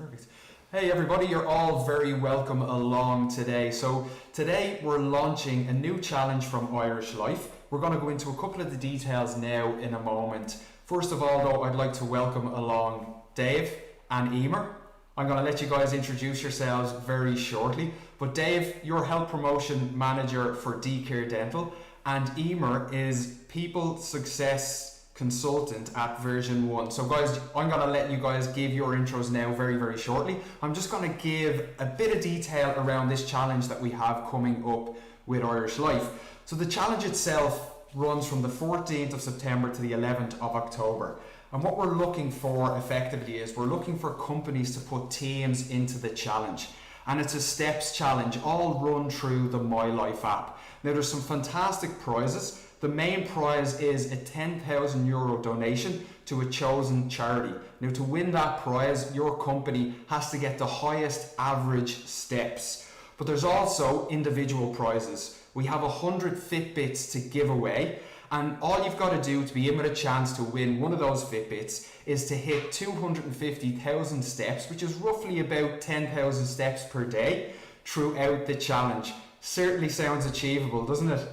Perfect. Hey everybody, you're all very welcome along today. So today we're launching a new challenge from Irish Life. We're going to go into a couple of the details now in a moment. First of all though, I'd like to welcome along Dave and Emer. I'm going to let you guys introduce yourselves very shortly. But Dave, you're Health Promotion Manager for DCare Dental, and Emer is People Success Consultant at Version 1. So guys, I'm going to let you guys give your intros now very shortly. I'm just going to give a bit of detail around this challenge that we have coming up with Irish Life. So the challenge itself runs from the 14th of September to the 11th of October. And what we're looking for effectively is we're looking for companies to put teams into the challenge. And it's a steps challenge, all run through the My Life app. Now there's some fantastic prizes. The main prize is a €10,000 donation to a chosen charity. Now to win that prize, your company has to get the highest average steps. But there's also individual prizes. We have 100 Fitbits to give away, and all you've got to do to be in with a chance to win one of those Fitbits is to hit 250,000 steps, which is roughly about 10,000 steps per day throughout the challenge. Certainly sounds achievable, doesn't it?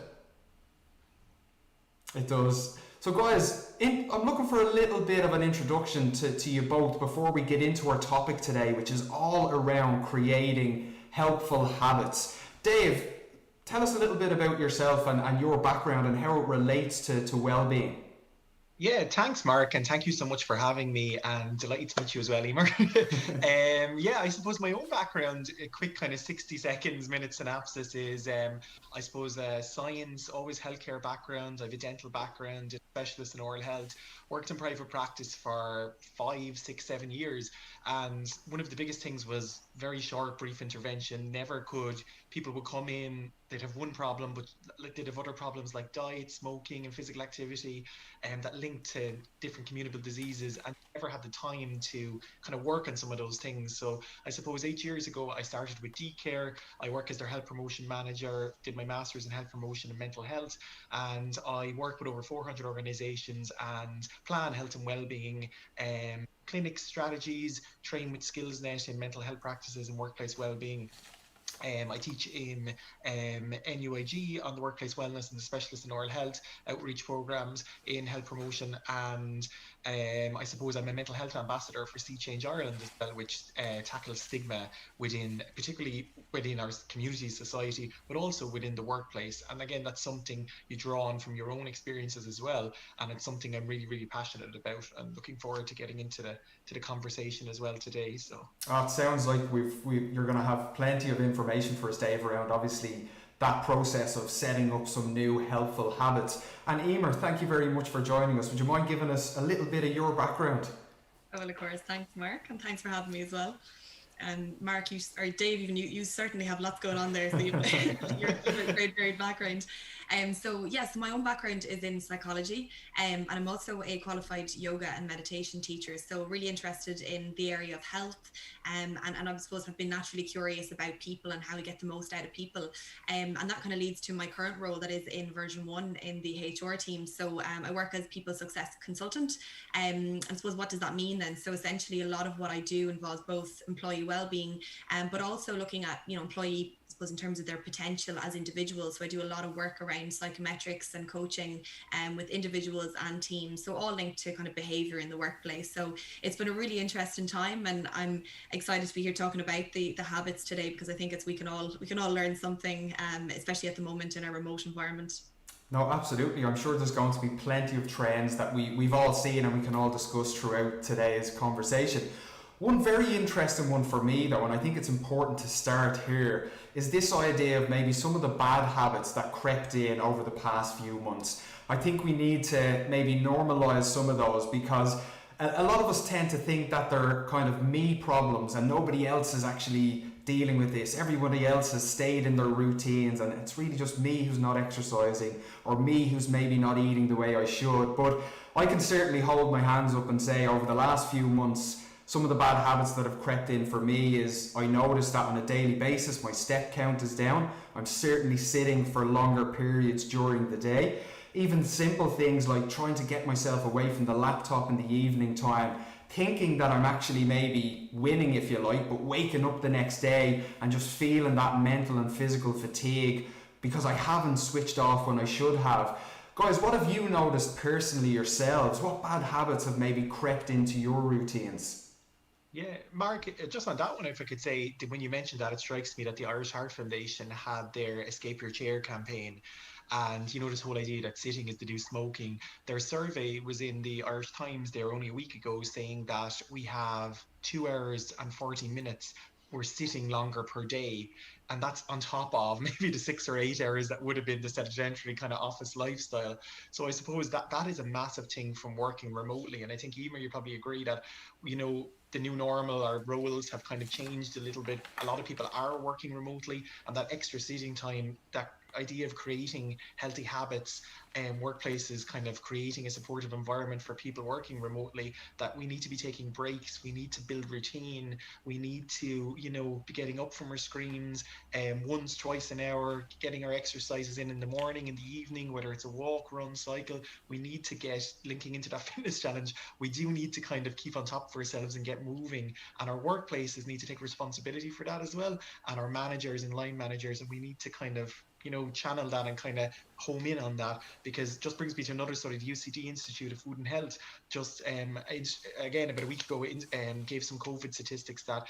It does. So guys, I'm looking for a little bit of an introduction to you both before we get into our topic today, which is all around creating helpful habits. Dave, tell us a little bit about yourself and your background and how it relates to well-being. Yeah, thanks, Mark, and thank you so much for having me, and delighted to meet you as well, Emer. Yeah, I suppose my own background, a quick kind of 60 seconds, minute synopsis is, I suppose, science, always healthcare background. I have a dental background, a specialist in oral health, worked in private practice for 5, 6, 7 years. And one of the biggest things was very short, brief intervention. People would come in, they'd have one problem, but they'd have other problems like diet, smoking, and physical activity, and that linked to different communicable diseases, and never had the time to kind of work on some of those things. So I suppose 8 years ago, I started with DCare. I work as their health promotion manager, did my master's in health promotion and mental health, and I work with over 400 organizations and plan health and well-being, clinic strategies, train with SkillsNet in mental health practices and workplace well-being. I teach in NUIG on the workplace wellness and the specialist in oral health outreach programs in health promotion, and I suppose I'm a mental health ambassador for Sea Change Ireland as well, which tackles stigma particularly within our community, society, but also within the workplace. And again, that's something you draw on from your own experiences as well, and it's something I'm really passionate about, and looking forward to getting into the conversation as well today. So it sounds like you're going to have plenty of information for us, Dave, around obviously that process of setting up some new helpful habits. And Emer, thank you very much for joining us. Would you mind giving us a little bit of your background? Oh, well, of course. Thanks, Mark, and thanks for having me as well. And Mark, Dave, even you certainly have lots going on there. So you're a great background. So my own background is in psychology, and I'm also a qualified yoga and meditation teacher. So really interested in the area of health, and I suppose I've been naturally curious about people and how we get the most out of people. And that kind of leads to my current role, that is in Version 1 in the HR team. So I work as People Success Consultant. And I suppose, what does that mean then? So essentially, a lot of what I do involves both employee well-being, but also looking at employee, I suppose, in terms of their potential as individuals. So I do a lot of work around psychometrics and coaching with individuals and teams, so all linked to kind of behavior in the workplace. So it's been a really interesting time, and I'm excited to be here talking about the habits today, because I think we can all learn something, especially at the moment in our remote environment. No, absolutely. I'm sure there's going to be plenty of trends that we've all seen and we can all discuss throughout today's conversation. One very interesting one for me though, and I think it's important to start here, is this idea of maybe some of the bad habits that crept in over the past few months. I think we need to maybe normalize some of those, because a lot of us tend to think that they're kind of me problems and nobody else is actually dealing with this. Everybody else has stayed in their routines, and it's really just me who's not exercising, or me who's maybe not eating the way I should. But I can certainly hold my hands up and say, over the last few months, some of the bad habits that have crept in for me is I notice that on a daily basis my step count is down. I'm certainly sitting for longer periods during the day. Even simple things like trying to get myself away from the laptop in the evening time thinking that I'm actually maybe winning, if you like, but waking up the next day and just feeling that mental and physical fatigue because I haven't switched off when I should have. Guys, what have you noticed personally yourselves? What bad habits have maybe crept into your routines? Yeah, Mark, just on that one, if I could say, when you mentioned that, it strikes me that the Irish Heart Foundation had their Escape Your Chair campaign. And you know, this whole idea that sitting is the new smoking. Their survey was in the Irish Times there only a week ago, saying that we have 2 hours and 40 minutes. We're sitting longer per day. And that's on top of maybe the 6 or 8 hours that would have been the sedentary kind of office lifestyle. So I suppose that that is a massive thing from working remotely. And I think, Emer, you probably agree that, you know, the new normal, our roles have kind of changed a little bit. A lot of people are working remotely, and that extra sitting time, that idea of creating healthy habits and workplaces, kind of creating a supportive environment for people working remotely, that we need to be taking breaks, we need to build routine, we need to, you know, be getting up from our screens once, twice an hour, getting our exercises in the morning, in the evening, whether it's a walk, run, cycle. We need to get linking into that fitness challenge. We do need to kind of keep on top of ourselves and get moving, and our workplaces need to take responsibility for that as well, and our managers and line managers, and we need to kind of, you know, channel that and kind of home in on that, because just brings me to another study. The UCD Institute of Food and Health just again about a week ago gave some COVID statistics that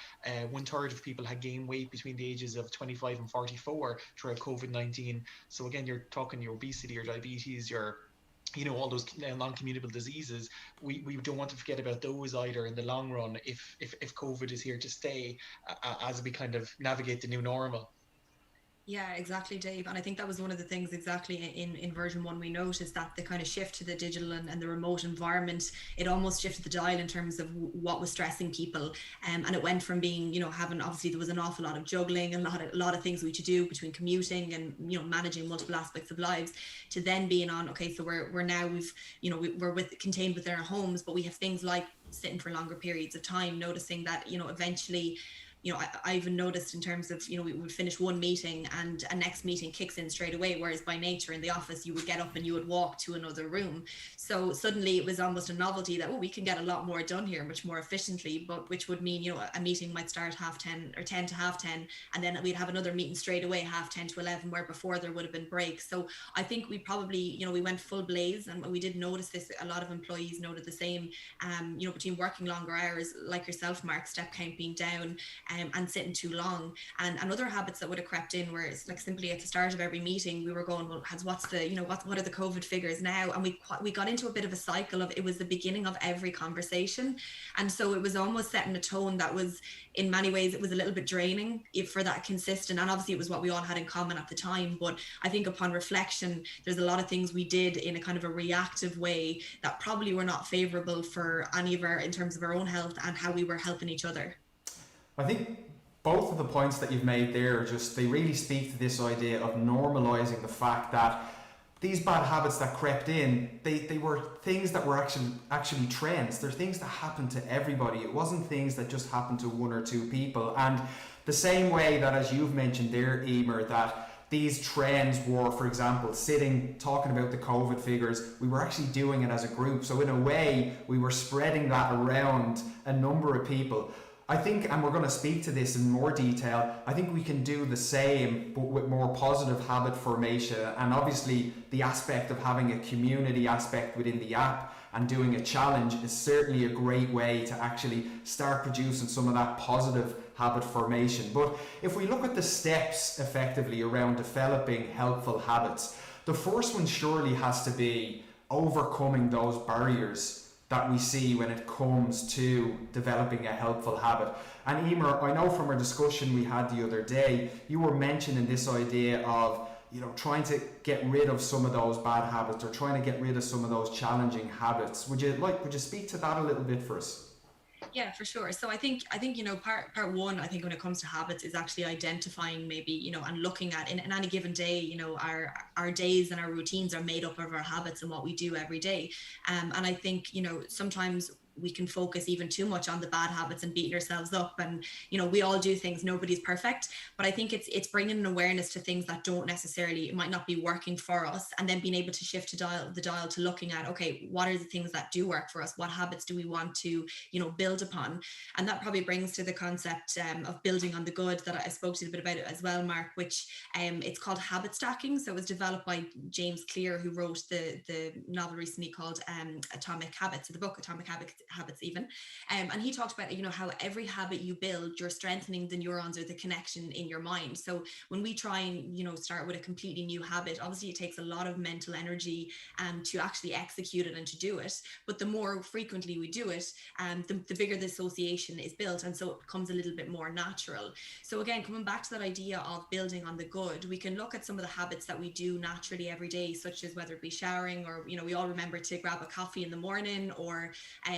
1/3 of people had gained weight between the ages of 25 and 44 throughout COVID-19. So again, you're talking your obesity, your diabetes, your, you know, all those non-communicable diseases. We don't want to forget about those either in the long run, if COVID is here to stay, as we kind of navigate the new normal. Yeah, exactly, Dave. And I think that was one of the things exactly in version one we noticed, that the kind of shift to the digital and the remote environment, it almost shifted the dial in terms of what was stressing people. And it went from being, you know, having, obviously there was an awful lot of juggling and a lot of things we to do between commuting and, you know, managing multiple aspects of lives, to then being on, okay, so we're now, we've, you know, we're contained within our homes, but we have things like sitting for longer periods of time, noticing that, you know, eventually, you know, I even noticed in terms of, you know, we would finish one meeting and a next meeting kicks in straight away, whereas by nature in the office you would get up and you would walk to another room. So suddenly it was almost a novelty that, oh, we can get a lot more done here much more efficiently, but which would mean, you know, a meeting might start 10:30 or 10 to 10:30, and then we'd have another meeting straight away 10:30 to 11, where before there would have been breaks. So I think we probably, you know, we went full blaze, and we did notice this. A lot of employees noted the same, you know, between working longer hours, like yourself, Mark, step count being down, and sitting too long, and other habits that would have crept in, where it's like simply at the start of every meeting we were going, well, what's the, you know, what are the COVID figures now? And we got into a bit of a cycle of, it was the beginning of every conversation, and so it was almost setting a tone that was, in many ways, it was a little bit draining for that consistent, and obviously it was what we all had in common at the time. But I think upon reflection, there's a lot of things we did in a kind of a reactive way that probably were not favorable for any of our, in terms of our own health and how we were helping each other. I think both of the points that you've made there, just they really speak to this idea of normalizing the fact that these bad habits that crept in, they were things that were actually trends. They're things that happened to everybody. It wasn't things that just happened to one or two people. And the same way that, as you've mentioned there, Emer, that these trends were, for example, sitting, talking about the COVID figures, we were actually doing it as a group. So in a way, we were spreading that around a number of people. I think, and we're going to speak to this in more detail, I think we can do the same, but with more positive habit formation. And obviously the aspect of having a community aspect within the app and doing a challenge is certainly a great way to actually start producing some of that positive habit formation. But if we look at the steps effectively around developing helpful habits, the first one surely has to be overcoming those barriers that we see when it comes to developing a helpful habit. And Emer, I know from our discussion we had the other day, you were mentioning this idea of, you know, trying to get rid of some of those bad habits, or trying to get rid of some of those challenging habits. Would you speak to that a little bit for us? Yeah, for sure. So I think, you know, part one, I think when it comes to habits, is actually identifying maybe, you know, and looking at in any given day, you know, our days and our routines are made up of our habits and what we do every day. And I think, you know, sometimes we can focus even too much on the bad habits and beating ourselves up. And, you know, we all do things, nobody's perfect, but I think it's bringing an awareness to things that don't necessarily, it might not be working for us, and then being able to shift the dial to looking at, okay, what are the things that do work for us? What habits do we want to, you know, build upon? And that probably brings to the concept of building on the good that I spoke to you a bit about it as well, Mark, which it's called habit stacking. So it was developed by James Clear, who wrote the novel recently called Atomic Habits, or the book Atomic Habits even. And he talked about, you know, how every habit you build, you're strengthening the neurons or the connection in your mind. So when we try and, you know, start with a completely new habit, obviously it takes a lot of mental energy to actually execute it and to do it. But the more frequently we do it, the bigger the association is built. And so it becomes a little bit more natural. So again, coming back to that idea of building on the good, we can look at some of the habits that we do naturally every day, such as whether it be showering, or, you know, we all remember to grab a coffee in the morning, or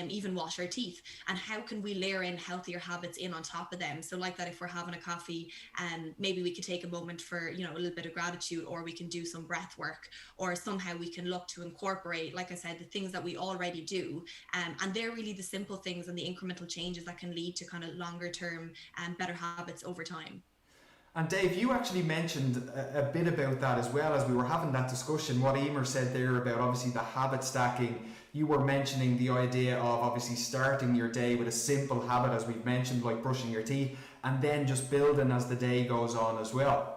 even wash our teeth. And how can we layer in healthier habits in on top of them? So like that, if we're having a coffee, maybe we could take a moment for, you know, a little bit of gratitude, or we can do some breath work, or somehow we can look to incorporate, like I said, the things that we already do. And they're really the simple things and the incremental changes that can lead to kind of longer term and better habits over time. And Dave, you actually mentioned a bit about that as well as we were having that discussion. What Emer said there about obviously the habit stacking, you were mentioning the idea of obviously starting your day with a simple habit, as we've mentioned, like brushing your teeth, and then just building as the day goes on as well.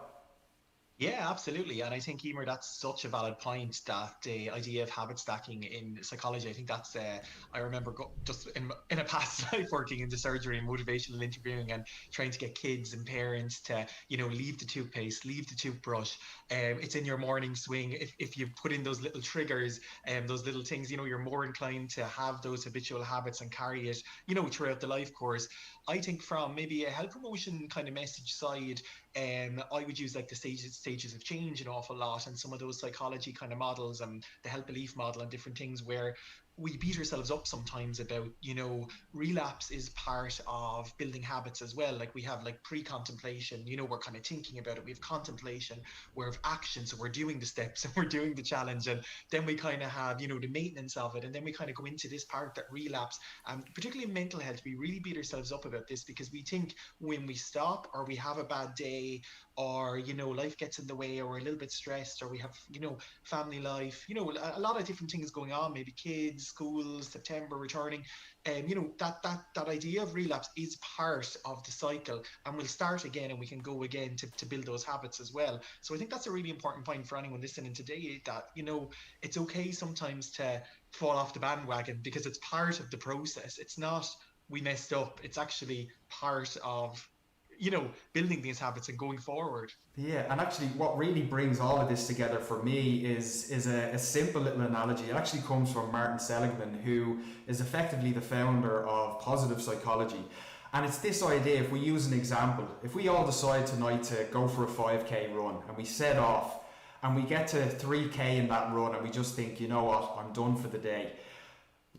Yeah, absolutely. And I think, Emer, that's such a valid point, that the idea of habit stacking in psychology, I think that's, I remember just in a past life working in the surgery and motivational interviewing and trying to get kids and parents to, you know, leave the toothpaste, leave the toothbrush. It's in your morning swing. If you put in those little triggers and those little things, you know, you're more inclined to have those habitual habits and carry it, you know, throughout the life course. I think from maybe a health promotion kind of message side, I would use like the stages of change an awful lot, and some of those psychology kind of models and the health belief model and different things where we beat ourselves up sometimes about, you know, relapse is part of building habits as well. Like we have like pre-contemplation, you know, we're kind of thinking about it. We have contemplation, we have action, so we're doing the steps and we're doing the challenge, and then we kind of have, you know, the maintenance of it, and then we kind of go into this part that relapse. And particularly in mental health, we really beat ourselves up about this because we think when we stop or we have a bad day, or, you know, life gets in the way, or we're a little bit stressed, or we have, you know, family life, you know, a lot of different things going on, maybe kids, schools, September returning, and you know, that idea of relapse is part of the cycle, and we'll start again and we can go again to build those habits as well. So I think that's a really important point for anyone listening today, that, you know, it's okay sometimes to fall off the bandwagon because it's part of the process. It's not we messed up, it's actually part of, you know, building these habits and going forward. Yeah, and actually what really brings all of this together for me is a simple little analogy. It actually comes from Martin Seligman, who is effectively the founder of positive psychology. And it's this idea, if we use an example, if we all decide tonight to go for a 5k run and we set off and we get to 3k in that run and we just think, you know what, I'm done for the day.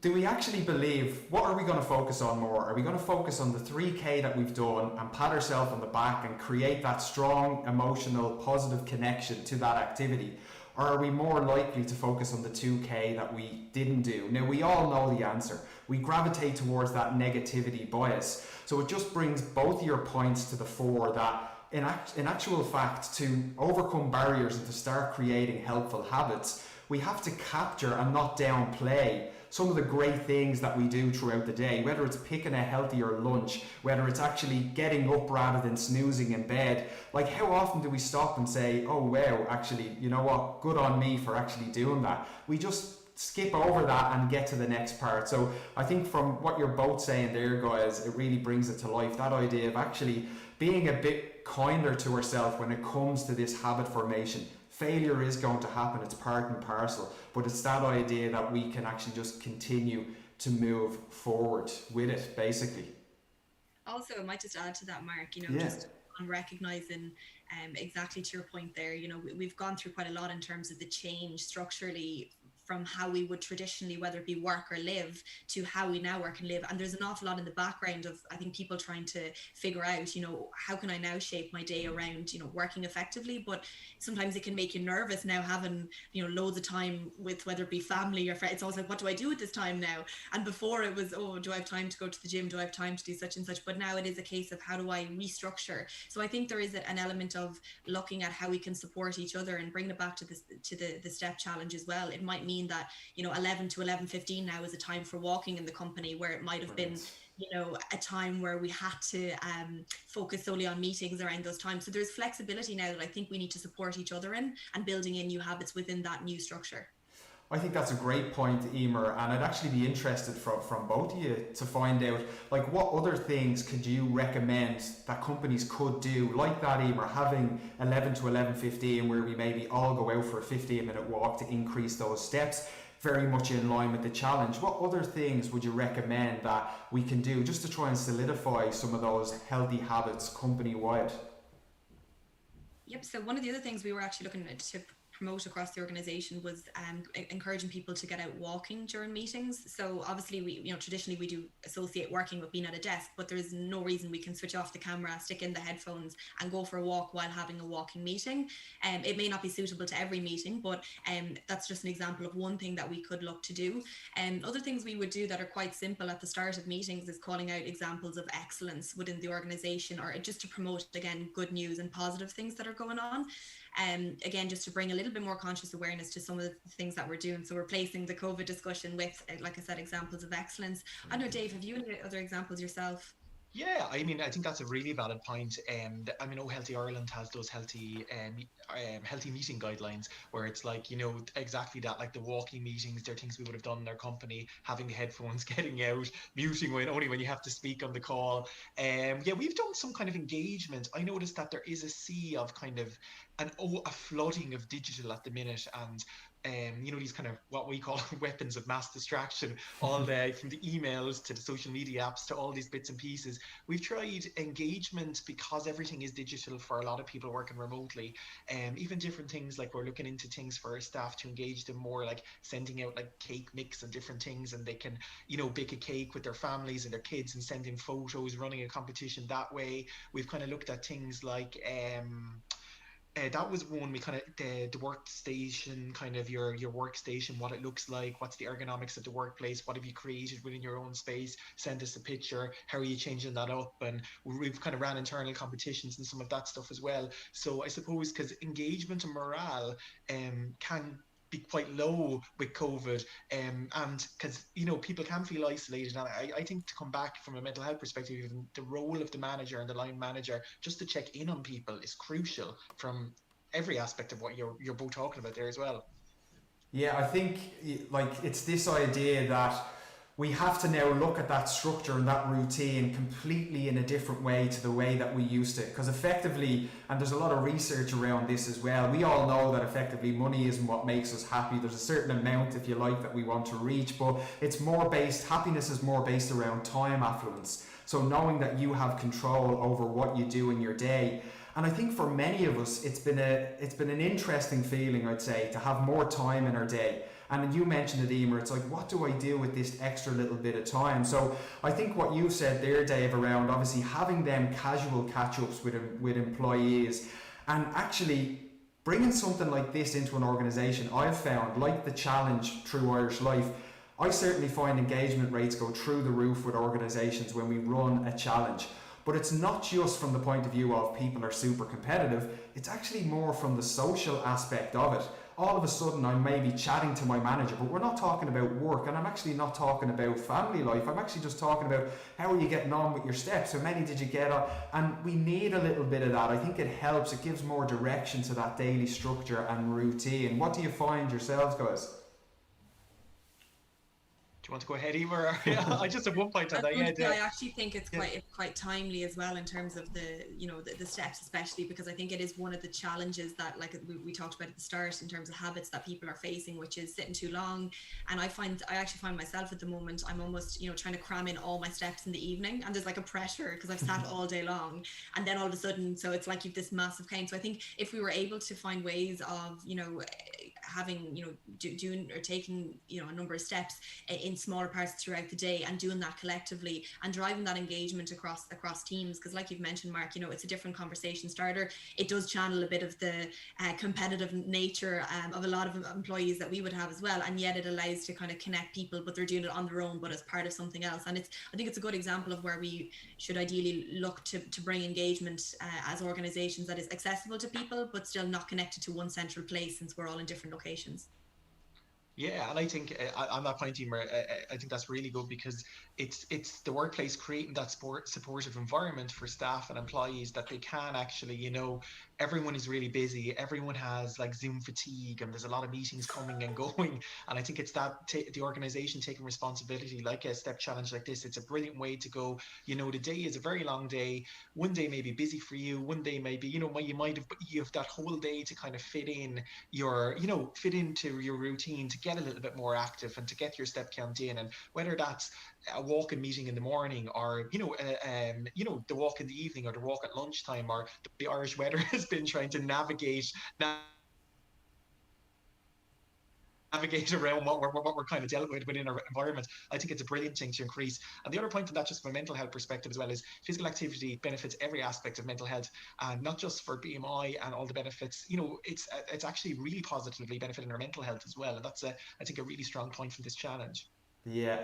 Do we actually believe, what are we going to focus on more? Are we going to focus on the 3k that we've done and pat ourselves on the back and create that strong, emotional, positive connection to that activity? Or are we more likely to focus on the 2k that we didn't do? Now, we all know the answer. We gravitate towards that negativity bias. So it just brings both your points to the fore, that in actual fact, to overcome barriers and to start creating helpful habits, we have to capture and not downplay some of the great things that we do throughout the day, whether it's picking a healthier lunch, whether it's actually getting up rather than snoozing in bed. Like, how often do we stop and say, oh wow, actually, you know what, good on me for actually doing that? We just skip over that and get to the next part. So I think from what you're both saying there, guys, it really brings it to life, that idea of actually being a bit kinder to ourselves when it comes to this habit formation. Failure is going to happen, it's part and parcel, but it's that idea that we can actually just continue to move forward with it, basically. Also, I might just add to that, Mark, you know, just on recognizing exactly to your point there, you know, we've gone through quite a lot in terms of the change structurally from how we would traditionally, whether it be work or live, to how we now work and live. And there's an awful lot in the background of, I think, people trying to figure out, you know, how can I now shape my day around, you know, working effectively? But sometimes it can make you nervous now, having, you know, loads of time with, whether it be family or friends. It's always like, what do I do with this time now? And before it was, oh, do I have time to go to the gym? Do I have time to do such and such? But now it is a case of, how do I restructure? So I think there is an element of looking at how we can support each other and bring it back to the step challenge as well. It might mean that, you know, 11 to 11:15 now is a time for walking in the company, where it might have been, you know, a time where we had to focus solely on meetings around those times. So there's flexibility now that I think we need to support each other in, and building in new habits within that new structure. I think that's a great point, Emer, and I'd actually be interested from both of you to find out, like, what other things could you recommend that companies could do like that, Emer, having 11 to 11:15, where we maybe all go out for a 15-minute walk to increase those steps, very much in line with the challenge. What other things would you recommend that we can do just to try and solidify some of those healthy habits company-wide? Yep. So one of the other things we were actually looking at to promote across the organization was encouraging people to get out walking during meetings. So obviously we, you know, traditionally we do associate working with being at a desk, but there is no reason we can switch off the camera, stick in the headphones and go for a walk while having a walking meeting. It may not be suitable to every meeting, but that's just an example of one thing that we could look to do. Other things we would do that are quite simple at the start of meetings is calling out examples of excellence within the organization, or just to promote, again, good news and positive things that are going on. Again, just to bring a little bit more conscious awareness to some of the things that we're doing. So replacing the COVID discussion with, like I said, examples of excellence. I know, Dave, have you any other examples yourself? Yeah, I mean, I think that's a really valid point. I mean, Oh Healthy Ireland has those healthy meeting guidelines, where it's like, you know, exactly that, like the walking meetings. They're things we would have done in our company, having the headphones, getting out, muting only when you have to speak on the call. Yeah, we've done some kind of engagement. I noticed that there is a sea of kind of a flooding of digital at the minute, and you know, these kind of what we call weapons of mass distraction, all from the emails to the social media apps to all these bits and pieces. We've tried engagement because everything is digital for a lot of people working remotely. Even different things, like we're looking into things for our staff to engage them more, like sending out like cake mix and different things, and they can, you know, bake a cake with their families and their kids and send in photos, running a competition that way. We've kind of looked at things like that was one. We kind of the workstation, kind of your workstation, what it looks like, what's the ergonomics of the workplace, what have you created within your own space, send us a picture, how are you changing that up? And we've kind of ran internal competitions and some of that stuff as well. So I suppose because engagement and morale can be quite low with COVID, and because, you know, people can feel isolated, and I think to come back from a mental health perspective, even the role of the manager and the line manager just to check in on people is crucial from every aspect of what you're both talking about there as well. Yeah, I think, like, it's this idea that we have to now look at that structure and that routine completely in a different way to the way that we used to. Because effectively, and there's a lot of research around this as well, we all know that effectively money isn't what makes us happy. There's a certain amount, if you like, that we want to reach, but it's more based, happiness is more based around time affluence. So knowing that you have control over what you do in your day. And I think for many of us, it's been an interesting feeling, I'd say, to have more time in our day. And you mentioned it, Emer, it's like, what do I do with this extra little bit of time? So I think what you said there, Dave, around obviously having them casual catch-ups with employees, and actually bringing something like this into an organisation, I've found, like the challenge through Irish Life, I certainly find engagement rates go through the roof with organisations when we run a challenge. But it's not just from the point of view of people are super competitive, it's actually more from the social aspect of it. All of a sudden I may be chatting to my manager, but we're not talking about work, and I'm actually not talking about family life. I'm actually just talking about how are you getting on with your steps, how many did you get on, and we need a little bit of that. I think it helps, it gives more direction to that daily structure and routine. What do you find yourselves, guys? Do you want to go ahead, Emer? I just have one point on that. Yeah, I actually think it's quite timely as well in terms of the steps, especially because I think it is one of the challenges that, like we talked about at the start, in terms of habits that people are facing, which is sitting too long. And I actually find myself at the moment, I'm almost, trying to cram in all my steps in the evening, and there's like a pressure because I've sat all day long, and then all of a sudden, so it's like you've this massive count. So I think if we were able to find ways of, having, doing or taking, a number of steps in smaller parts throughout the day, and doing that collectively and driving that engagement across teams. Because like you've mentioned, Mark, it's a different conversation starter. It does channel a bit of the competitive nature of a lot of employees that we would have as well, and yet it allows to kind of connect people, but they're doing it on their own, but as part of something else. And I think it's a good example of where we should ideally look to bring engagement as organizations that is accessible to people, but still not connected to one central place, since we're all in different locations. Yeah, and I think on that point, Emer, I think that's really good, because it's the workplace creating that supportive environment for staff and employees, that they can actually, everyone is really busy, everyone has like Zoom fatigue, and there's a lot of meetings coming and going, and I think it's that the organization taking responsibility, like a step challenge like this. It's a brilliant way to go. The day is a very long day. One day may be busy for you, one day may be, you have that whole day to kind of fit into your routine, to get a little bit more active and to get your step count in. And whether that's a walk and meeting in the morning, or the walk in the evening, or the walk at lunchtime, or the Irish weather has been trying to navigate around what we're kind of dealt with within our environment. I think it's a brilliant thing to increase. And the other point on that, just from a mental health perspective as well, is physical activity benefits every aspect of mental health, and not just for BMI and all the benefits. It's actually really positively benefiting our mental health as well, and that's I think a really strong point from this challenge. Yeah.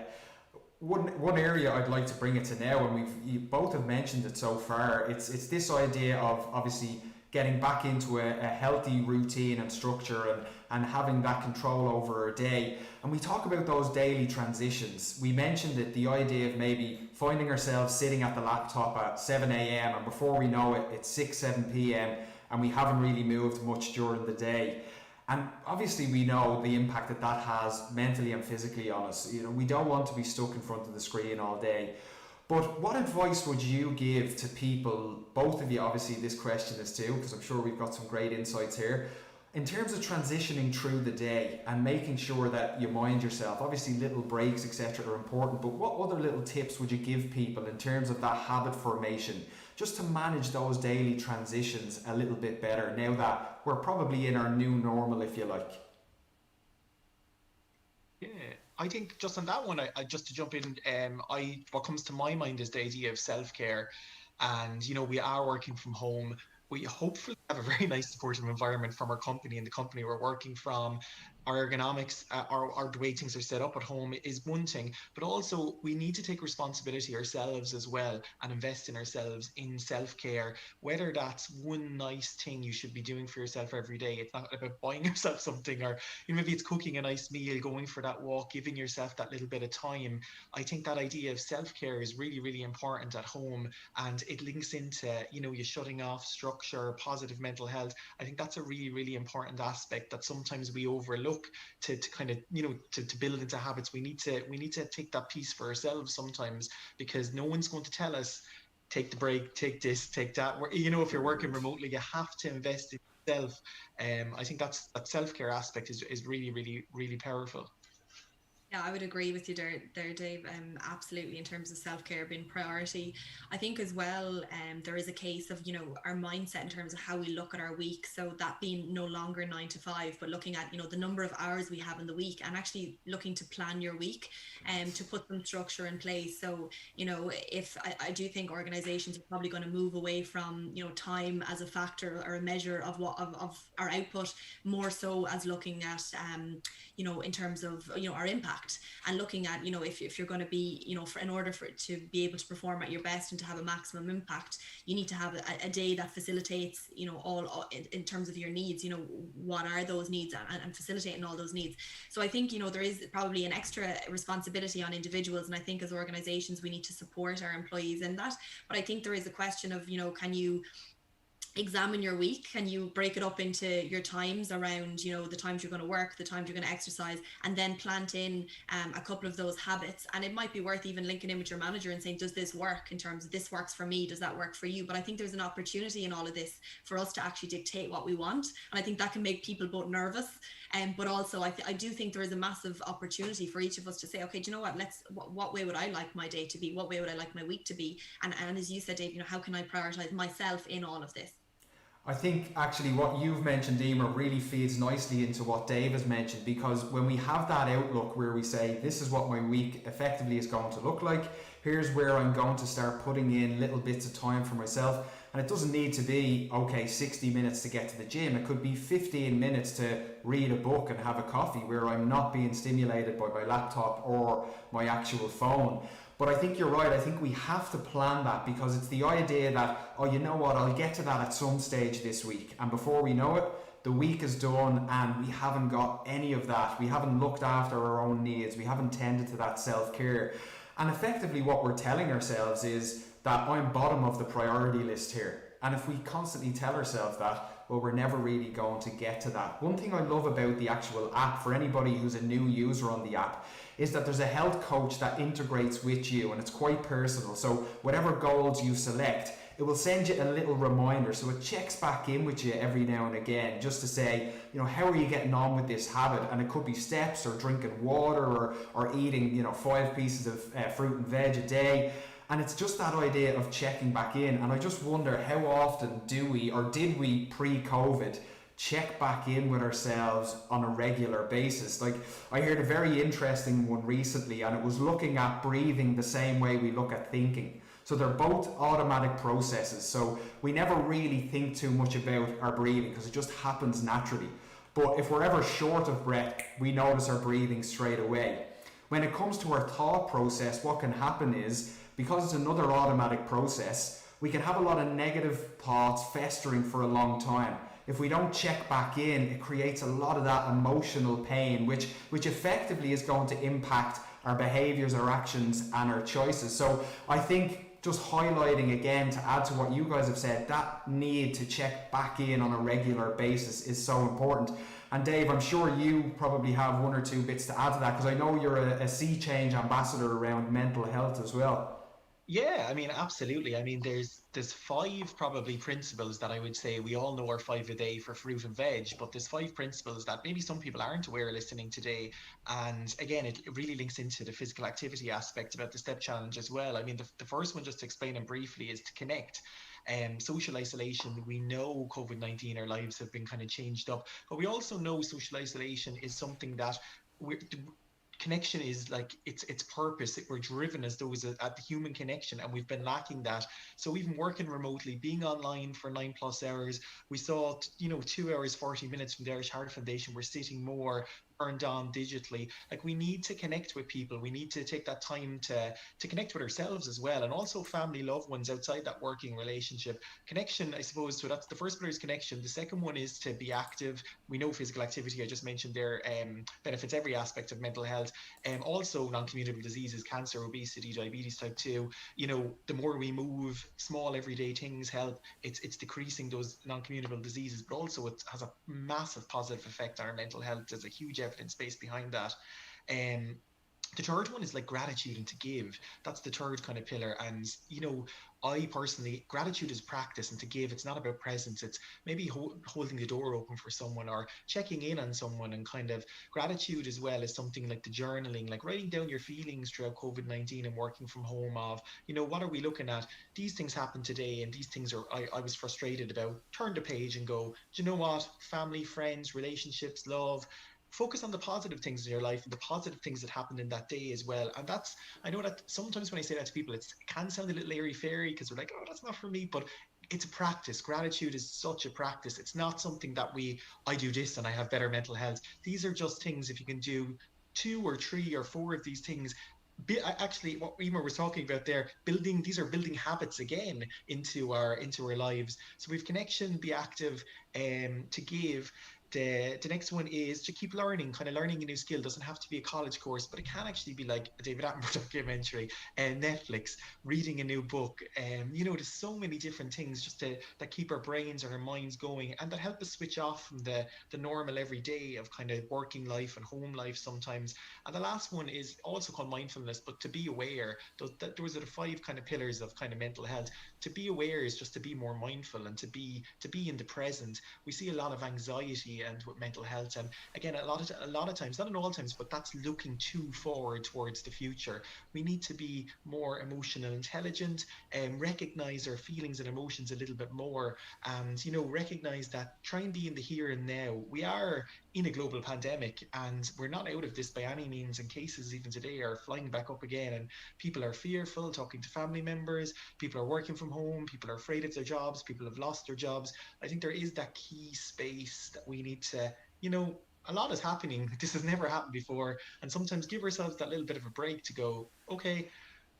One area I'd like to bring it to now, and you both have mentioned it so far, it's this idea of obviously getting back into a healthy routine and structure, and having that control over our day. And we talk about those daily transitions. We mentioned it, the idea of maybe finding ourselves sitting at the laptop at 7 a.m. and before we know it, it's 6, 7 p.m. and we haven't really moved much during the day. And obviously we know the impact that has mentally and physically on us. We don't want to be stuck in front of the screen all day. But what advice would you give to people, both of you, obviously this question is too, because I'm sure we've got some great insights here, in terms of transitioning through the day and making sure that you mind yourself? Obviously little breaks, etc. are important, but what other little tips would you give people in terms of that habit formation, just to manage those daily transitions a little bit better now that we're probably in our new normal, if you like? Yeah, I think just on that one, I just to jump in, what comes to my mind is the idea of self-care. And we are working from home. We hopefully have a very nice supportive environment from our company and the company we're working from. Our ergonomics, the way things are set up at home is one thing, but also we need to take responsibility ourselves as well and invest in ourselves in self-care, whether that's one nice thing you should be doing for yourself every day. It's not about buying yourself something, or maybe it's cooking a nice meal, going for that walk, giving yourself that little bit of time. I think that idea of self-care is really, really important at home, and it links into, you shutting off structure, positive mental health. I think that's a really, really important aspect that sometimes we overlook to kind of to build into habits. We need to take that piece for ourselves sometimes, because no one's going to tell us take the break, take this, take that. If you're working remotely, you have to invest in yourself. I think that self-care aspect is really, really, really powerful. Yeah, I would agree with you there, Dave. Absolutely, in terms of self-care being priority. I think as well, there is a case of, our mindset in terms of how we look at our week. So that being no longer 9 to 5, but looking at, the number of hours we have in the week, and actually looking to plan your week and to put some structure in place. So, if I do think organizations are probably going to move away from, time as a factor or a measure of of our output, more so as looking at, in terms of, our impact. And looking at, if you're going to be, in order for it to be able to perform at your best and to have a maximum impact, you need to have a day that facilitates, all in terms of your needs, what are those needs, and facilitating all those needs. So I think, there is probably an extra responsibility on individuals. And I think as organizations, we need to support our employees in that. But I think there is a question of, can you examine your week? Can you break it up into your times around, the times you're going to work, the times you're going to exercise, and then plant in a couple of those habits? And it might be worth even linking in with your manager and saying, does this work in terms of this works for me? Does that work for you? But I think there's an opportunity in all of this for us to actually dictate what we want. And I think that can make people both nervous, but also I do think there is a massive opportunity for each of us to say, okay, do you know what way would I like my day to be? What way would I like my week to be? And as you said, Dave, how can I prioritize myself in all of this? I think actually what you've mentioned, Emer, really feeds nicely into what Dave has mentioned, because when we have that outlook where we say, this is what my week effectively is going to look like, here's where I'm going to start putting in little bits of time for myself. And it doesn't need to be, okay, 60 minutes to get to the gym. It could be 15 minutes to read a book and have a coffee where I'm not being stimulated by my laptop or my actual phone. But I think you're right. I think we have to plan that, because it's the idea that, oh, you know what, I'll get to that at some stage this week. And before we know it, the week is done and we haven't got any of that. We haven't looked after our own needs. We haven't tended to that self-care. And effectively what we're telling ourselves is that I'm bottom of the priority list here. And if we constantly tell ourselves that, well, we're never really going to get to that. One thing I love about the actual app, for anybody who's a new user on the app, is that there's a health coach that integrates with you, and it's quite personal. So whatever goals you select, it will send you a little reminder. So it checks back in with you every now and again just to say, how are you getting on with this habit? And it could be steps or drinking water or eating, 5 pieces of fruit and veg a day. And it's just that idea of checking back in. And I just wonder, how often do we, or did we pre-COVID, check back in with ourselves on a regular basis? Like, I heard a very interesting one recently, and it was looking at breathing the same way we look at thinking. So they're both automatic processes. So we never really think too much about our breathing because it just happens naturally. But if we're ever short of breath, we notice our breathing straight away. When it comes to our thought process, what can happen is, because it's another automatic process, we can have a lot of negative thoughts festering for a long time. If we don't check back in, it creates a lot of that emotional pain, which effectively is going to impact our behaviors, our actions, and our choices. So I think just highlighting again, to add to what you guys have said, that need to check back in on a regular basis is so important. And Dave, I'm sure you probably have one or two bits to add to that, because I know you're a Sea Change ambassador around mental health as well. Yeah, I mean, absolutely. I mean, there's 5 probably principles that I would say we all know are 5 a day for fruit and veg, but there's 5 principles that maybe some people aren't aware listening today. And again, it really links into the physical activity aspect about the step challenge as well. I mean, the first one, just to explain it briefly, is to connect. Social isolation, we know COVID-19, our lives have been kind of changed up, but we also know social isolation is something that we're connection is like its purpose. We're driven as those at the human connection, and we've been lacking that. So even working remotely, being online for 9+ hours, we saw 2 hours 40 minutes from the Irish Heart Foundation, we're sitting more turned on digitally. Like, we need to connect with people. We need to take that time to connect with ourselves as well, and also family, loved ones outside that working relationship. Connection, I suppose. So that's the first pillar, is connection. The second one is to be active. We know physical activity, I just mentioned there, benefits every aspect of mental health. Also non-communicable diseases, cancer, obesity, diabetes type 2. The more we move, small everyday things help. It's decreasing those non-communicable diseases, but also it has a massive positive effect on our mental health. There's a huge evidence base behind that. The third one is like gratitude and to give. That's the third kind of pillar. And I personally, gratitude is practice, and to give, it's not about presents. It's maybe holding the door open for someone or checking in on someone. And kind of gratitude as well is something like the journaling, like writing down your feelings throughout COVID-19 and working from home of, what are we looking at? These things happened today, and these things I was frustrated about. Turn the page and go, do you know what? Family, friends, relationships, love. Focus on the positive things in your life and the positive things that happened in that day as well. And I know that sometimes when I say that to people, it can sound a little airy-fairy, because they're like, oh, that's not for me. But it's a practice. Gratitude is such a practice. It's not something that I do this and I have better mental health. These are just things, if you can do 2 or 3 or 4 of these things, actually what Emer was talking about there, these are building habits again into our lives. So we've connection, be active, to give. The next one is to keep learning. Kind of learning a new skill doesn't have to be a college course, but it can actually be like a David Attenborough documentary, and Netflix, reading a new book. There's so many different things just that keep our brains and our minds going, and that help us switch off from the normal everyday of kind of working life and home life sometimes. And the last one is also called mindfulness, but to be aware. Those are the 5 kind of pillars of kind of mental health. To be aware is just to be more mindful and to be in the present. We see a lot of anxiety anxiety and with mental health. And again, a lot of times, not in all times, but that's looking too forward towards the future. We need to be more emotional intelligent and recognize our feelings and emotions a little bit more, and recognize that, try and be in the here and now. We are in a global pandemic and we're not out of this by any means, and cases even today are flying back up again, and people are fearful talking to family members, people are working from home, people are afraid of their jobs, people have lost their jobs. I think there is that key space that we need to, a lot is happening. This has never happened before, and sometimes give ourselves that little bit of a break to go, okay,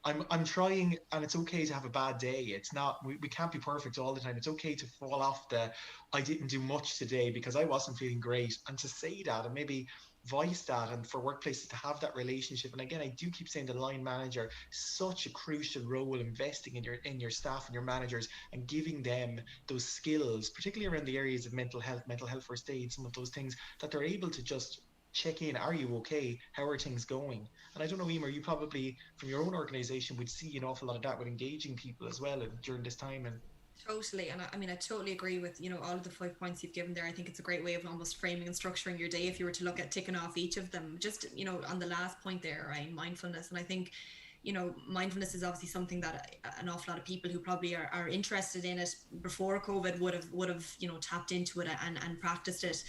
I'm trying, and it's okay to have a bad day. It's not, we can't be perfect all the time. It's okay to fall off the I didn't do much today because I wasn't feeling great, and to say that and maybe voice that, and for workplaces to have that relationship. And again, I do keep saying the line manager, such a crucial role, investing in your staff and your managers and giving them those skills, particularly around the areas of mental health first aid, some of those things that they're able to just check in. Are you okay? How are things going? And I don't know, Emer, you probably from your own organization would see an awful lot of that with engaging people as well during this time. And totally. And I mean, I totally agree with, all of the 5 points you've given there. I think it's a great way of almost framing and structuring your day if you were to look at ticking off each of them. Just, on the last point there, right, mindfulness. And I think, mindfulness is obviously something that an awful lot of people who probably are interested in it before COVID would have tapped into it and practiced it.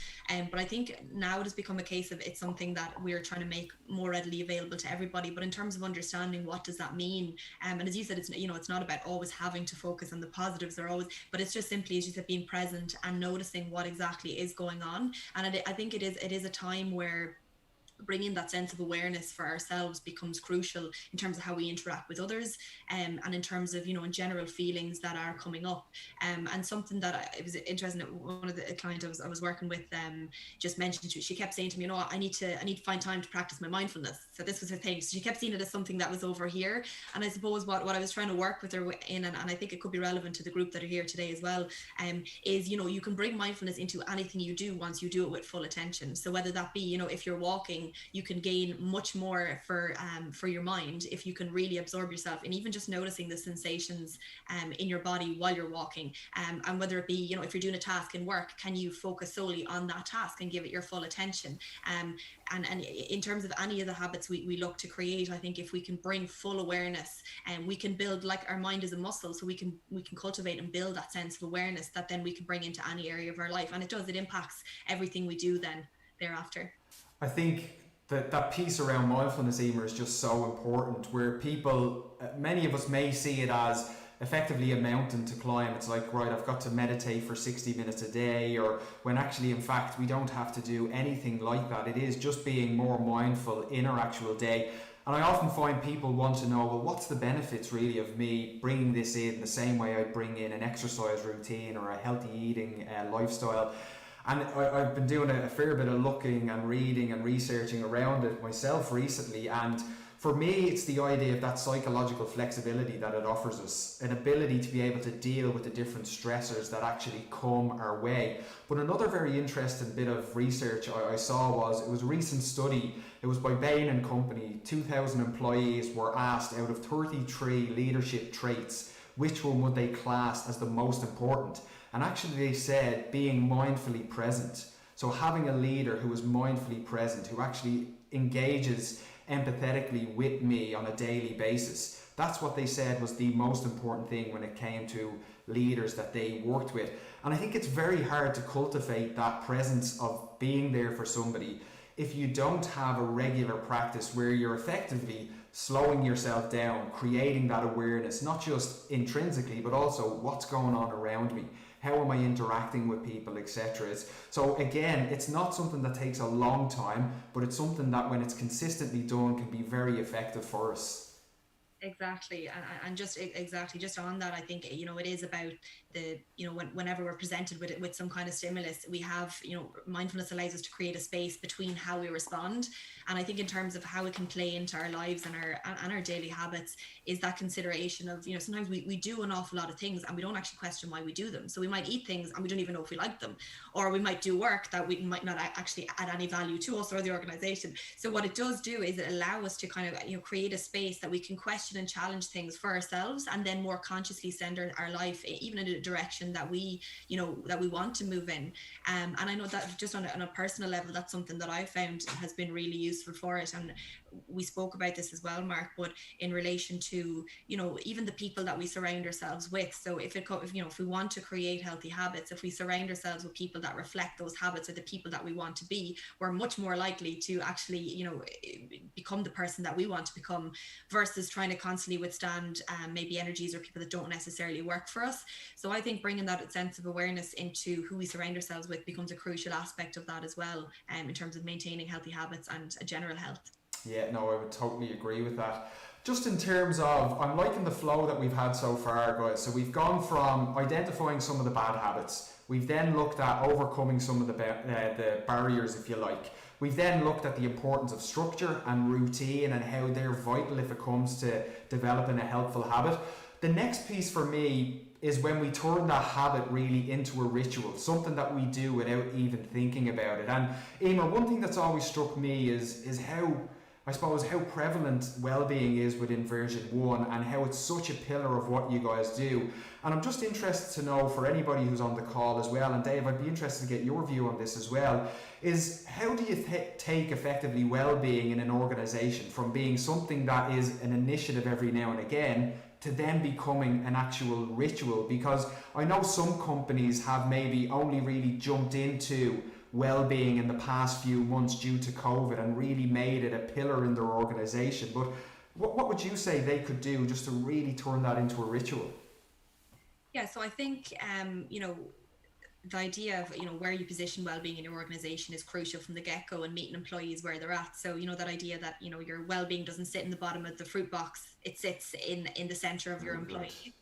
But I think now it has become a case of it's something that we're trying to make more readily available to everybody. But in terms of understanding what does that mean, and as you said, it's not about always having to focus on the positives or always, but it's just simply, as you said, being present and noticing what exactly is going on. And I think it is a time where bringing that sense of awareness for ourselves becomes crucial in terms of how we interact with others, and in terms of in general feelings that are coming up, and something that it was interesting that one of the clients I was working with just mentioned to me. She kept saying to me, I need to find time to practice my mindfulness. So this was her thing. So she kept seeing it as something that was over here, and I suppose what I was trying to work with her in, and I think it could be relevant to the group that are here today as well, is you can bring mindfulness into anything you do once you do it with full attention. So whether that be if you're walking, you can gain much more for your mind if you can really absorb yourself, and even just noticing the sensations in your body while you're walking, and whether it be if you're doing a task in work, can you focus solely on that task and give it your full attention, and in terms of any of the habits we look to create, I think if we can bring full awareness, and we can build, like, our mind is a muscle, so we can cultivate and build that sense of awareness that then we can bring into any area of our life, and it impacts everything we do then thereafter. I think that piece around mindfulness, Emer, is just so important, where people, many of us may see it as effectively a mountain to climb. It's like, right, I've got to meditate for 60 minutes a day, or when actually, in fact, we don't have to do anything like that. It is just being more mindful in our actual day. And I often find people want to know, well, what's the benefits really of me bringing this in the same way I bring in an exercise routine or a healthy eating lifestyle. And I've been doing a fair bit of looking and reading and researching around it myself recently, and for me it's the idea of that psychological flexibility that it offers us, an ability to be able to deal with the different stressors that actually come our way. But another very interesting bit of research I saw was, it was a recent study, it was by Bain and Company. 2,000 employees were asked, out of 33 leadership traits, which one would they class as the most important. And actually they said being mindfully present. So having a leader who is mindfully present, who actually engages empathetically with me on a daily basis, that's what they said was the most important thing when it came to leaders that they worked with. And I think it's very hard to cultivate that presence of being there for somebody if you don't have a regular practice where you're effectively slowing yourself down, creating that awareness, not just intrinsically, but also what's going on around me. How am I interacting with people, etc. So again, it's not something that takes a long time, but it's something that when it's consistently done can be very effective for us. Exactly, and just on that, I think it is about the whenever we're presented with some kind of stimulus, we have mindfulness allows us to create a space between how we respond, and I think in terms of how it can play into our lives and our daily habits is that consideration of sometimes we do an awful lot of things and we don't actually question why we do them. So we might eat things and we don't even know if we like them, or we might do work that we might not actually add any value to us or the organization. So what it does do is it allow us to kind of create a space that we can question question and challenge things for ourselves, and then more consciously send our life even in a direction that we, you know, that we want to move in. And I know that just on a personal level, that's something that I found has been really useful for it. And we spoke about this as well, Mark, but in relation to, you know, even the people that we surround ourselves with. So if we want to create healthy habits, if we surround ourselves with people that reflect those habits, or the people that we want to be, we're much more likely to actually, you know, become the person that we want to become, versus trying to constantly withstand maybe energies or people that don't necessarily work for us. So I think bringing that sense of awareness into who we surround ourselves with becomes a crucial aspect of that as well, in terms of maintaining healthy habits and general health. Yeah, no, I would totally agree with that. Just in terms of, I'm liking the flow that we've had so far, guys. So we've gone from identifying some of the bad habits. We've then looked at overcoming some of the barriers, if you like. We've then looked at the importance of structure and routine and how they're vital if it comes to developing a helpful habit. The next piece for me is when we turn that habit really into a ritual, something that we do without even thinking about it. And Emer, one thing that's always struck me is how, I suppose, how prevalent well-being is within version 1, and how it's such a pillar of what you guys do. And I'm just interested to know, for anybody who's on the call as well, and Dave, I'd be interested to get your view on this as well, is how do you take effectively well-being in an organization from being something that is an initiative every now and again to then becoming an actual ritual? Because I know some companies have maybe only really jumped into well-being in the past few months due to COVID and really made it a pillar in their organization. But what would you say they could do just to really turn that into a ritual? Yeah, so I think, the idea of, where you position well-being in your organization is crucial from the get-go, and meeting employees where they're at. So, that idea that, your well-being doesn't sit in the bottom of the fruit box, it sits in the center of your employee.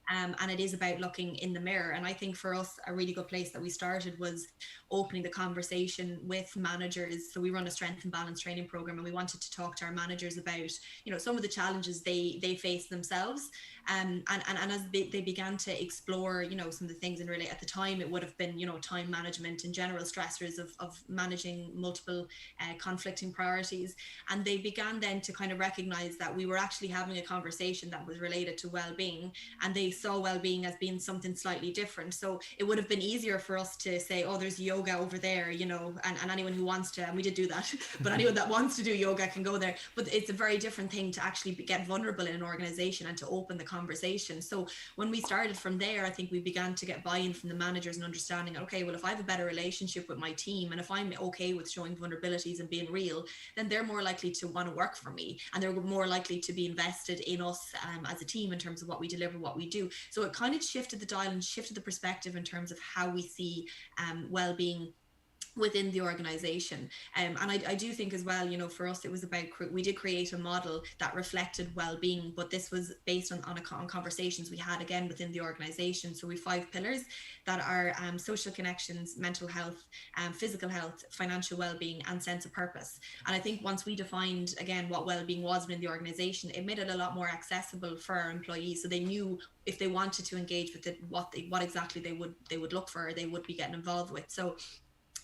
And it is about looking in the mirror. And I think for us, a really good place that we started was opening the conversation with managers. So we run a strength and balance training program, and we wanted to talk to our managers about, some of the challenges they face themselves. And as they began to explore, some of the things at the time, it would have been, time management and general stressors of managing multiple conflicting priorities. And they began then to kind of recognize that we were actually having a conversation that was related to well-being, and they saw well-being as being something slightly different. So it would have been easier for us to say, oh, there's yoga over there, and anyone who wants to, and we did do that, but anyone that wants to do yoga can go there. But it's a very different thing to actually get vulnerable in an organization and to open the conversation. So when we started from there, I think we began to get buy-in from the managers and understanding, okay, well, if I have a better relationship with my team, and if I'm okay with showing vulnerabilities and being real, then they're more likely to want to work for me, and they're more likely to be invested in us as a team in terms of what we deliver, what we do. So it kind of shifted the dial and shifted the perspective in terms of how we see well-being within the organization. And I do think as well, for us, it was about, we did create a model that reflected well-being, but this was based on conversations we had again within the organization. So we have 5 pillars that are social connections, mental health, physical health, financial well-being, and sense of purpose. And I think once we defined again what well-being was within the organization, it made it a lot more accessible for our employees, so they knew if they wanted to engage with it, what exactly they would look for, or they would be getting involved with. So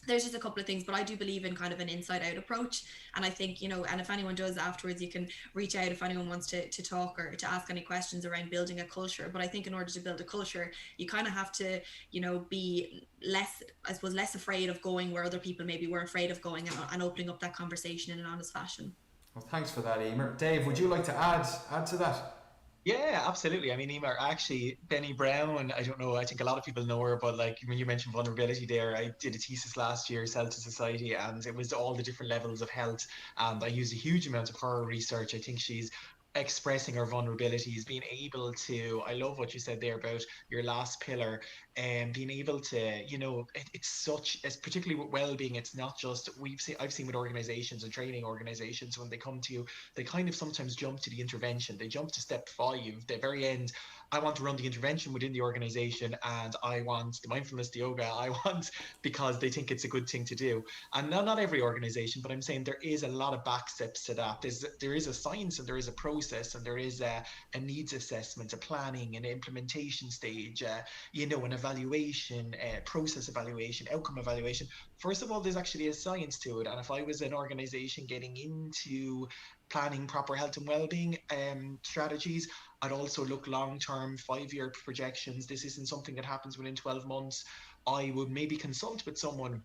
there's just a couple of things, but I do believe in kind of an inside out approach. And I think, and if anyone does afterwards, you can reach out if anyone wants to talk or to ask any questions around building a culture. But I think in order to build a culture, you kind of have to, be less afraid of going where other people maybe were afraid of going, and opening up that conversation in an honest fashion. Well, thanks for that, Emer. Dave, would you like to add to that? Yeah, absolutely. I mean, Emer, actually, Benny Brown, I don't know, I think a lot of people know her, but like when you mentioned vulnerability there, I did a thesis last year, Cell to Society, and it was all the different levels of health. And I used a huge amount of her research. I think she's expressing her vulnerabilities, being able to, I love what you said there about your last pillar, and being able to, it's such, as particularly with well-being, it's not just, I've seen with organizations and training organizations, when they come to you, they kind of sometimes jump to the intervention, they jump to step 5, the very end. I want to run the intervention within the organization, and I want the mindfulness, the yoga, because they think it's a good thing to do. And not every organization, but I'm saying there is a lot of back steps to that. There is a science and there is a process process, and there is a needs assessment, a planning, an implementation stage, an evaluation, process evaluation, outcome evaluation. First of all, there's actually a science to it. And if I was an organization getting into planning proper health and well-being strategies, I'd also look long-term, 5-year projections. This isn't something that happens within 12 months. I would maybe consult with someone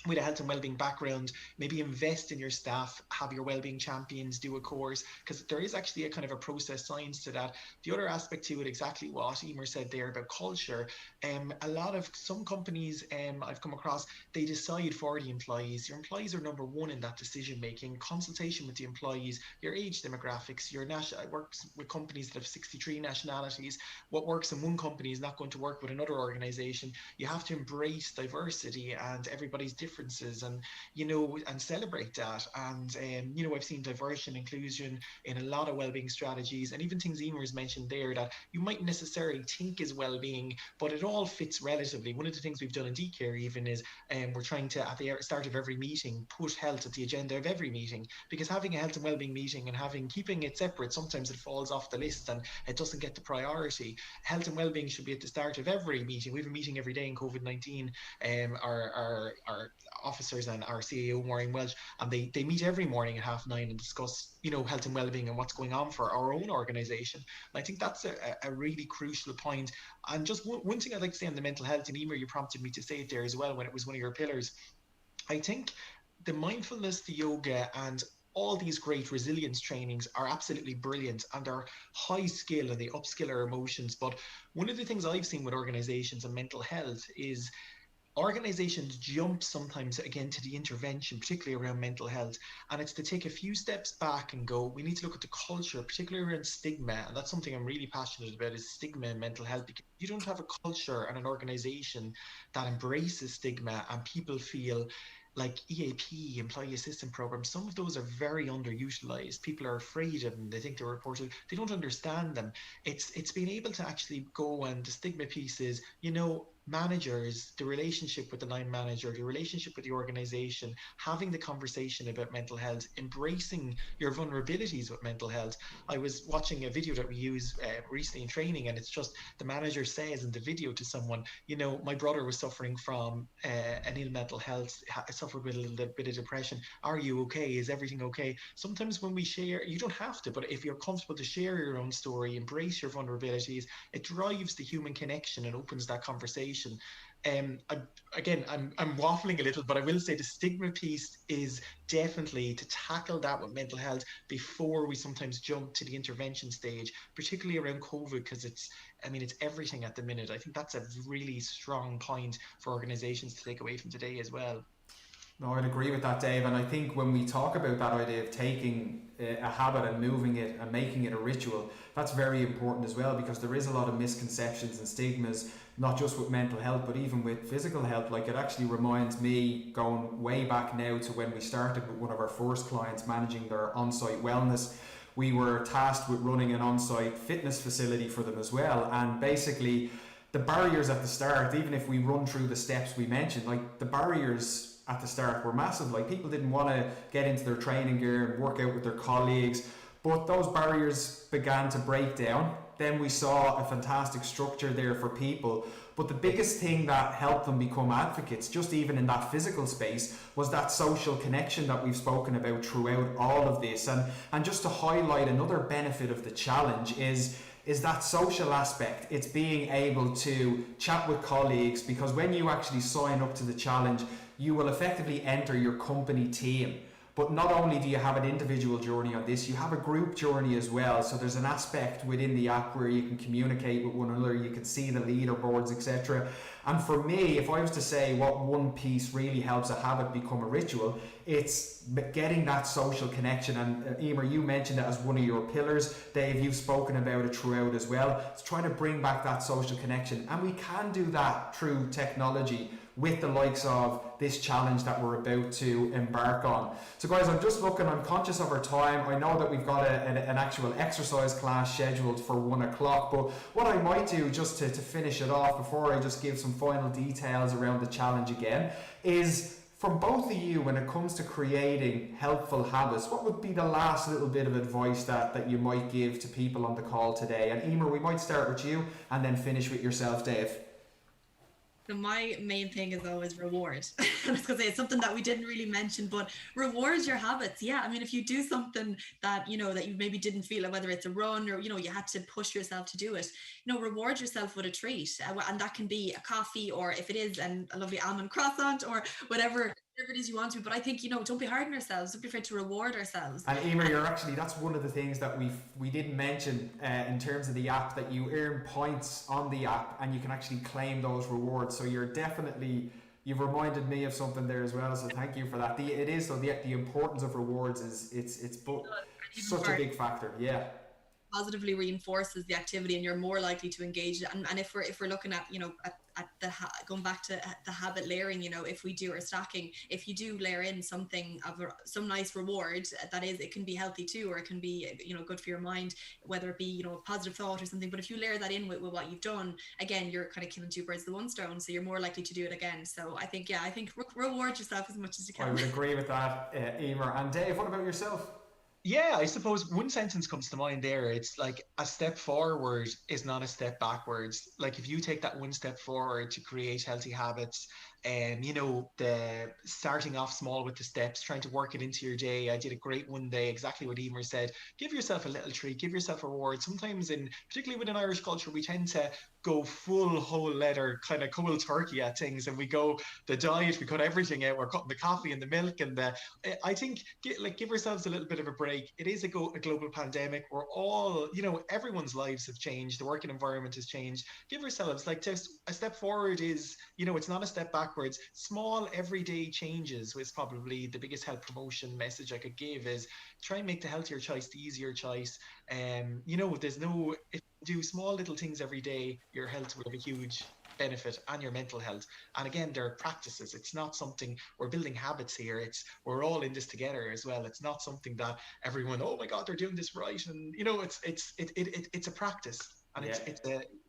with a health and wellbeing background, maybe invest in your staff, have your wellbeing champions do a course, because there is actually a kind of a process science to that. The other aspect to it, exactly what Emer said there about culture, some companies I've come across, they decide for the employees. Your employees are number one in that decision making, consultation with the employees, your age demographics, I work with companies that have 63 nationalities. What works in one company is not going to work with another organization. You have to embrace diversity and everybody's differences, and and celebrate that. And I've seen diversity and inclusion in a lot of well-being strategies, and even things Emer has mentioned there that you might necessarily think is well-being, but it all fits relatively. One of the things we've done in DCare even is we're trying to, at the start of every meeting, put health at the agenda of every meeting, because having a health and well-being meeting and keeping it separate, sometimes it falls off the list and it doesn't get the priority. Health and well-being should be at the start of every meeting. We have a meeting every day in COVID-19. Our officers and our CEO Maureen Welch, and they meet every morning at 9:30 and discuss health and well-being and what's going on for our own organization. And I think that's a really crucial point. And just one thing I'd like to say on the mental health, and Emer, you prompted me to say it there as well when it was one of your pillars. I think the mindfulness, the yoga, and all these great resilience trainings are absolutely brilliant and are high skill and they upskill our emotions. But one of the things I've seen with organizations and mental health is organizations jump sometimes again to the intervention, particularly around mental health, and it's to take a few steps back and go, we need to look at the culture, particularly around stigma. And that's something I'm really passionate about, is stigma in mental health, because you don't have a culture and an organization that embraces stigma and people feel like EAP, employee assistance programs, some of those are very underutilized. People are afraid of them. They think they're reported. They don't understand them. It's being able to actually go, and the stigma piece is, managers, the relationship with the line manager, the relationship with the organization, having the conversation about mental health, embracing your vulnerabilities with mental health. I was watching a video that we use recently in training, and it's just the manager says in the video to someone, my brother was suffering from an ill mental health, suffered with a little bit of depression. Are you okay? Is everything okay? Sometimes when we share, you don't have to, but if you're comfortable to share your own story, embrace your vulnerabilities, it drives the human connection and opens that conversation. I'm waffling a little, but I will say the stigma piece is definitely to tackle that with mental health before we sometimes jump to the intervention stage, particularly around COVID, because it's everything at the minute. I think that's a really strong point for organizations to take away from today as well. No, I'd agree with that, Dave. And I think when we talk about that idea of taking a habit and moving it and making it a ritual, that's very important as well, because there is a lot of misconceptions and stigmas, not just with mental health, but even with physical health. Like, it actually reminds me, going way back now to when we started with one of our first clients managing their on-site wellness. We were tasked with running an on-site fitness facility for them as well. And basically, the barriers at the start, even if we run through the steps we mentioned, like the barriers at the start were massive. Like, people didn't want to get into their training gear and work out with their colleagues, but those barriers began to break down. Then we saw a fantastic structure there for people. But the biggest thing that helped them become advocates, just even in that physical space, was that social connection that we've spoken about throughout all of this. And just to highlight another benefit of the challenge is that social aspect. It's being able to chat with colleagues, because when you actually sign up to the challenge, you will effectively enter your company team. But not only do you have an individual journey on this, you have a group journey as well. So there's an aspect within the app where you can communicate with one another, you can see the leaderboards, etc. And for me, if I was to say what one piece really helps a habit become a ritual, it's getting that social connection. And Emer, you mentioned it as one of your pillars. Dave, you've spoken about it throughout as well. It's trying to bring back that social connection. And we can do that through technology, with the likes of this challenge that we're about to embark on. So guys, I'm just looking, I'm conscious of our time. I know that we've got an actual exercise class scheduled for 1 o'clock, but what I might do, just to finish it off before I just give some final details around the challenge again, is from both of you, when it comes to creating helpful habits, what would be the last little bit of advice that you might give to people on the call today? And Emer, we might start with you and then finish with yourself, Dave. So my main thing is always reward. I was gonna say it's something that we didn't really mention, but reward your habits. Yeah, I mean, if you do something that that you maybe didn't feel, whether it's a run or you had to push yourself to do it, reward yourself with a treat, and that can be a coffee, or if it is a lovely almond croissant, or whatever it is you want to. But I think don't be hard on ourselves. Don't be afraid to reward ourselves. And Emer, that's one of the things that we didn't mention in terms of the app, that you earn points on the app and you can actually claim those rewards. So you've reminded me of something there as well. So thank you for that. The importance of rewards it's such a big factor. Yeah. Positively reinforces the activity, and you're more likely to engage. And if we're looking at going back to the habit layering, if we do our stacking, if you do layer in something of some nice reward, that is, it can be healthy too, or it can be good for your mind, whether it be a positive thought or something. But if you layer that in with what you've done, again, you're kind of killing two birds with one stone, so you're more likely to do it again. So I think reward yourself as much as you can. I would agree with that, Emer. And Dave, what about yourself? Yeah, I suppose one sentence comes to mind there. It's like, a step forward is not a step backwards. Like, if you take that one step forward to create healthy habits, and the starting off small with the steps, trying to work it into your day. I did a great one day, exactly what Emer said. Give yourself a little treat, give yourself a reward. Sometimes, particularly within Irish culture, we tend to go full whole leather, kind of cold turkey at things, and we go the diet, we cut everything out. We're cutting the coffee and the milk, and I think give yourselves a little bit of a break. It is a global pandemic. We're all, everyone's lives have changed. The working environment has changed. Give yourselves just a step forward. Is it's not a step backwards. Small everyday changes was probably the biggest health promotion message I could give. Is try and make the healthier choice the easier choice. There's no, if you do small little things every day, your health will have a huge benefit, and your mental health. And again, they're practices. It's not something, we're building habits here. We're all in this together as well. It's not something that everyone, oh my God, they're doing this right. And it's a practice. And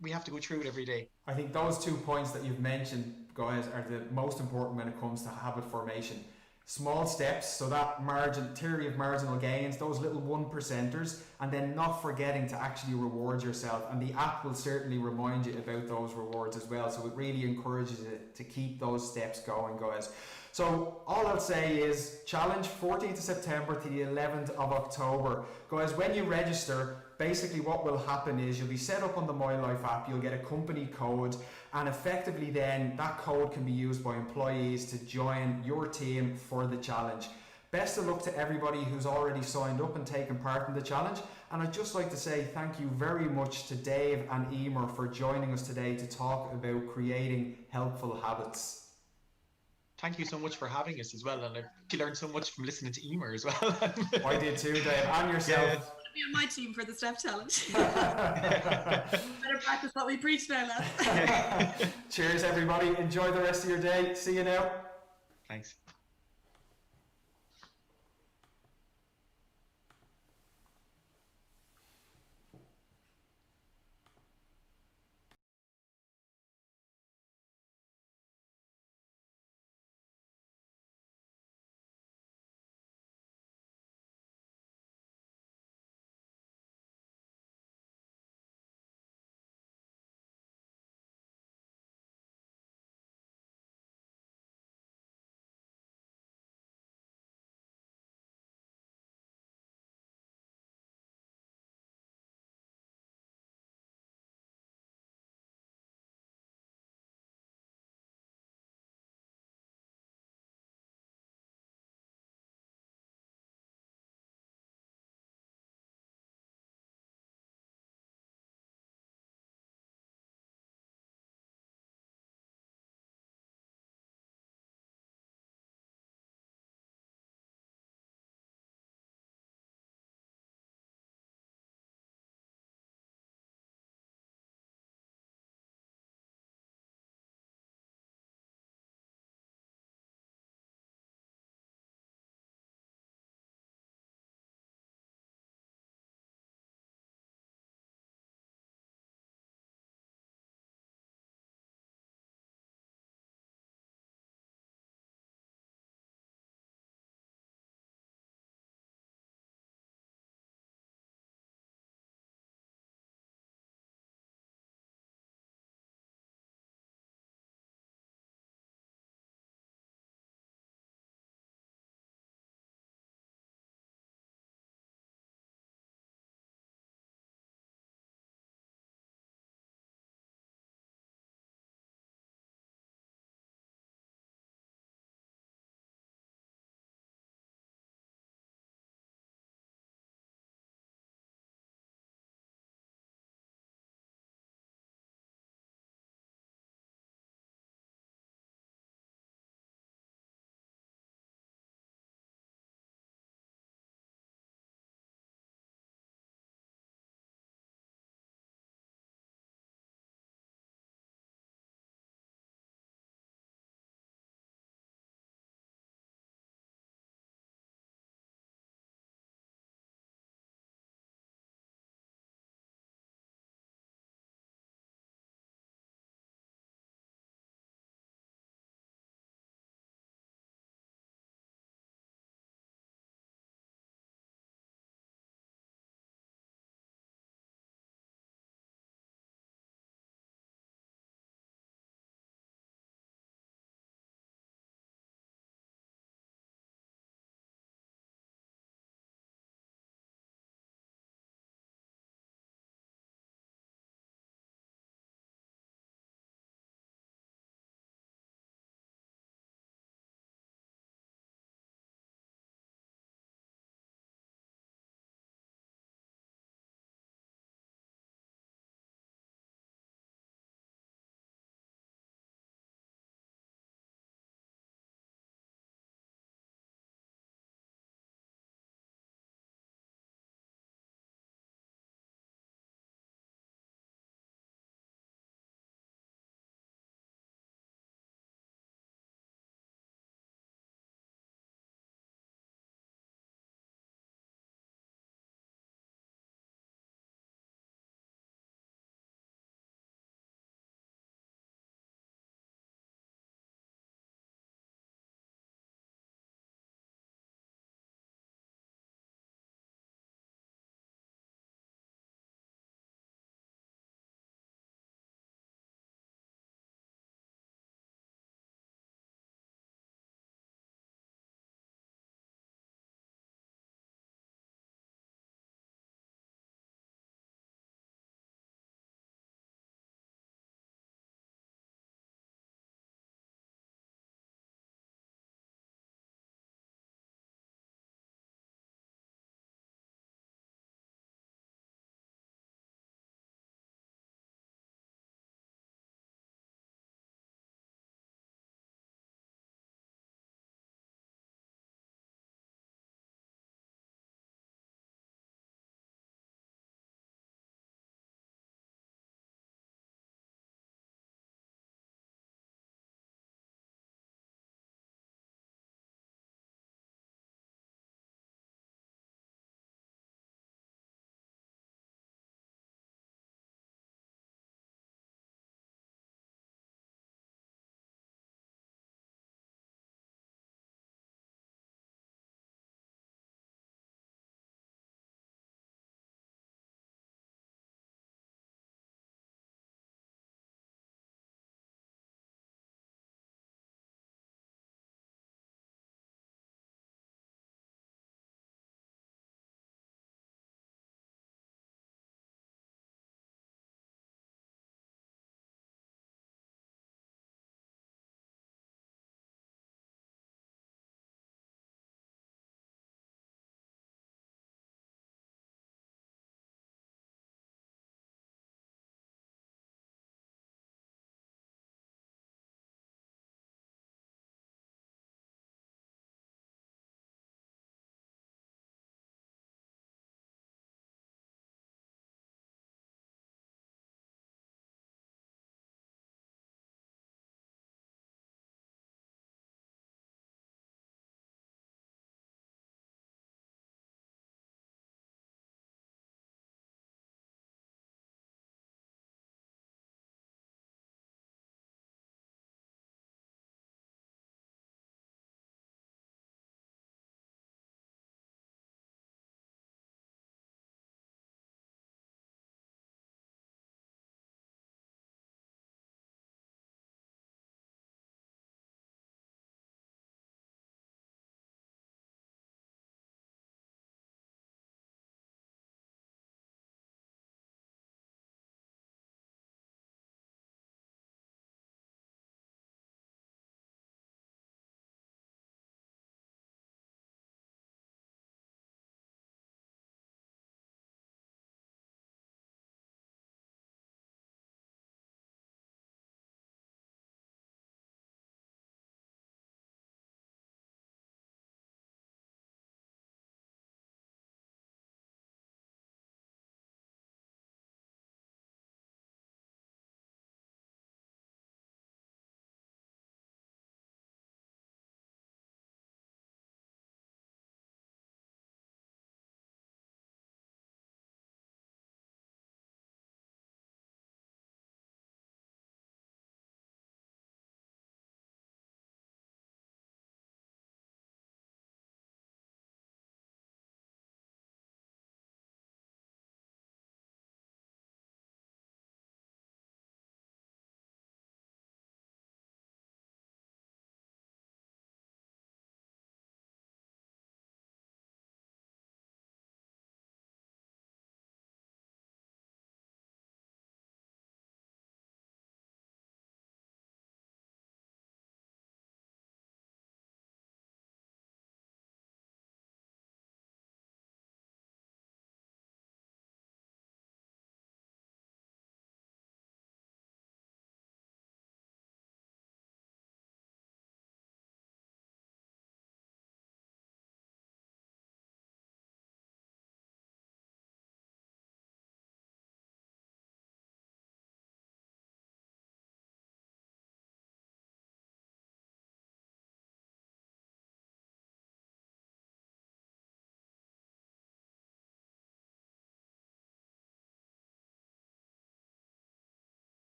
we have to go through it every day. I think those 2 points that you've mentioned, guys, are the most important when it comes to habit formation. Small steps, so that theory of marginal gains, those little 1%ers, and then not forgetting to actually reward yourself. And the app will certainly remind you about those rewards as well. So it really encourages you to keep those steps going, guys. So all I'll say is challenge 14th of September to the 11th of October. Guys, when you register, basically what will happen is you'll be set up on the My Life app, you'll get a company code, and effectively then that code can be used by employees to join your team for the challenge. Best of luck to everybody who's already signed up and taken part in the challenge. And I'd just like to say thank you very much to Dave and Emer for joining us today to talk about creating helpful habits. Thank you so much for having us as well, and I learned so much from listening to Emer as well. I did too, Dave, and yourself. Yeah. Be on my team for the step challenge. Better practice what we preach now, lads. Cheers, everybody. Enjoy the rest of your day. See you now. Thanks.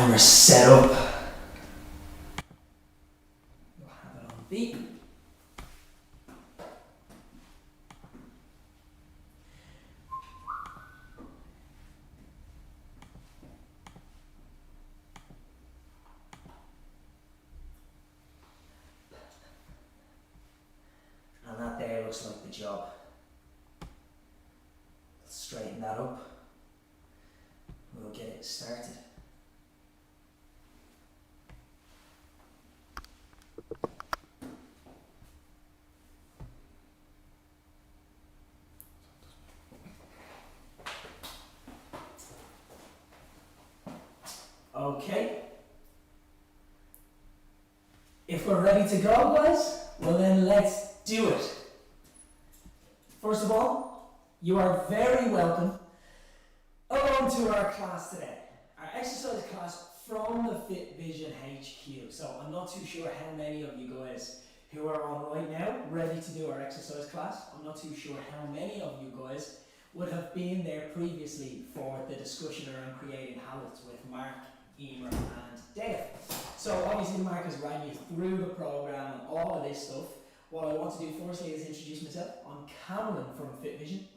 timer set up. We'll have it on beep. And that there looks like the job. Straighten that up. We'll get it started. Okay. If we're ready to go, guys, well then let's do it. First of all, you are very welcome along to our class today. Our exercise class from the Fit Vision HQ. So I'm not too sure how many of you guys who are on right now ready to do our exercise class. I'm not too sure how many of you guys would have been there previously for the discussion around creating habits with Mark, Emer and Dave. So obviously Mark has ran you through the program and all of this stuff. What I want to do firstly is introduce myself. I'm Cameron from Fit Vision,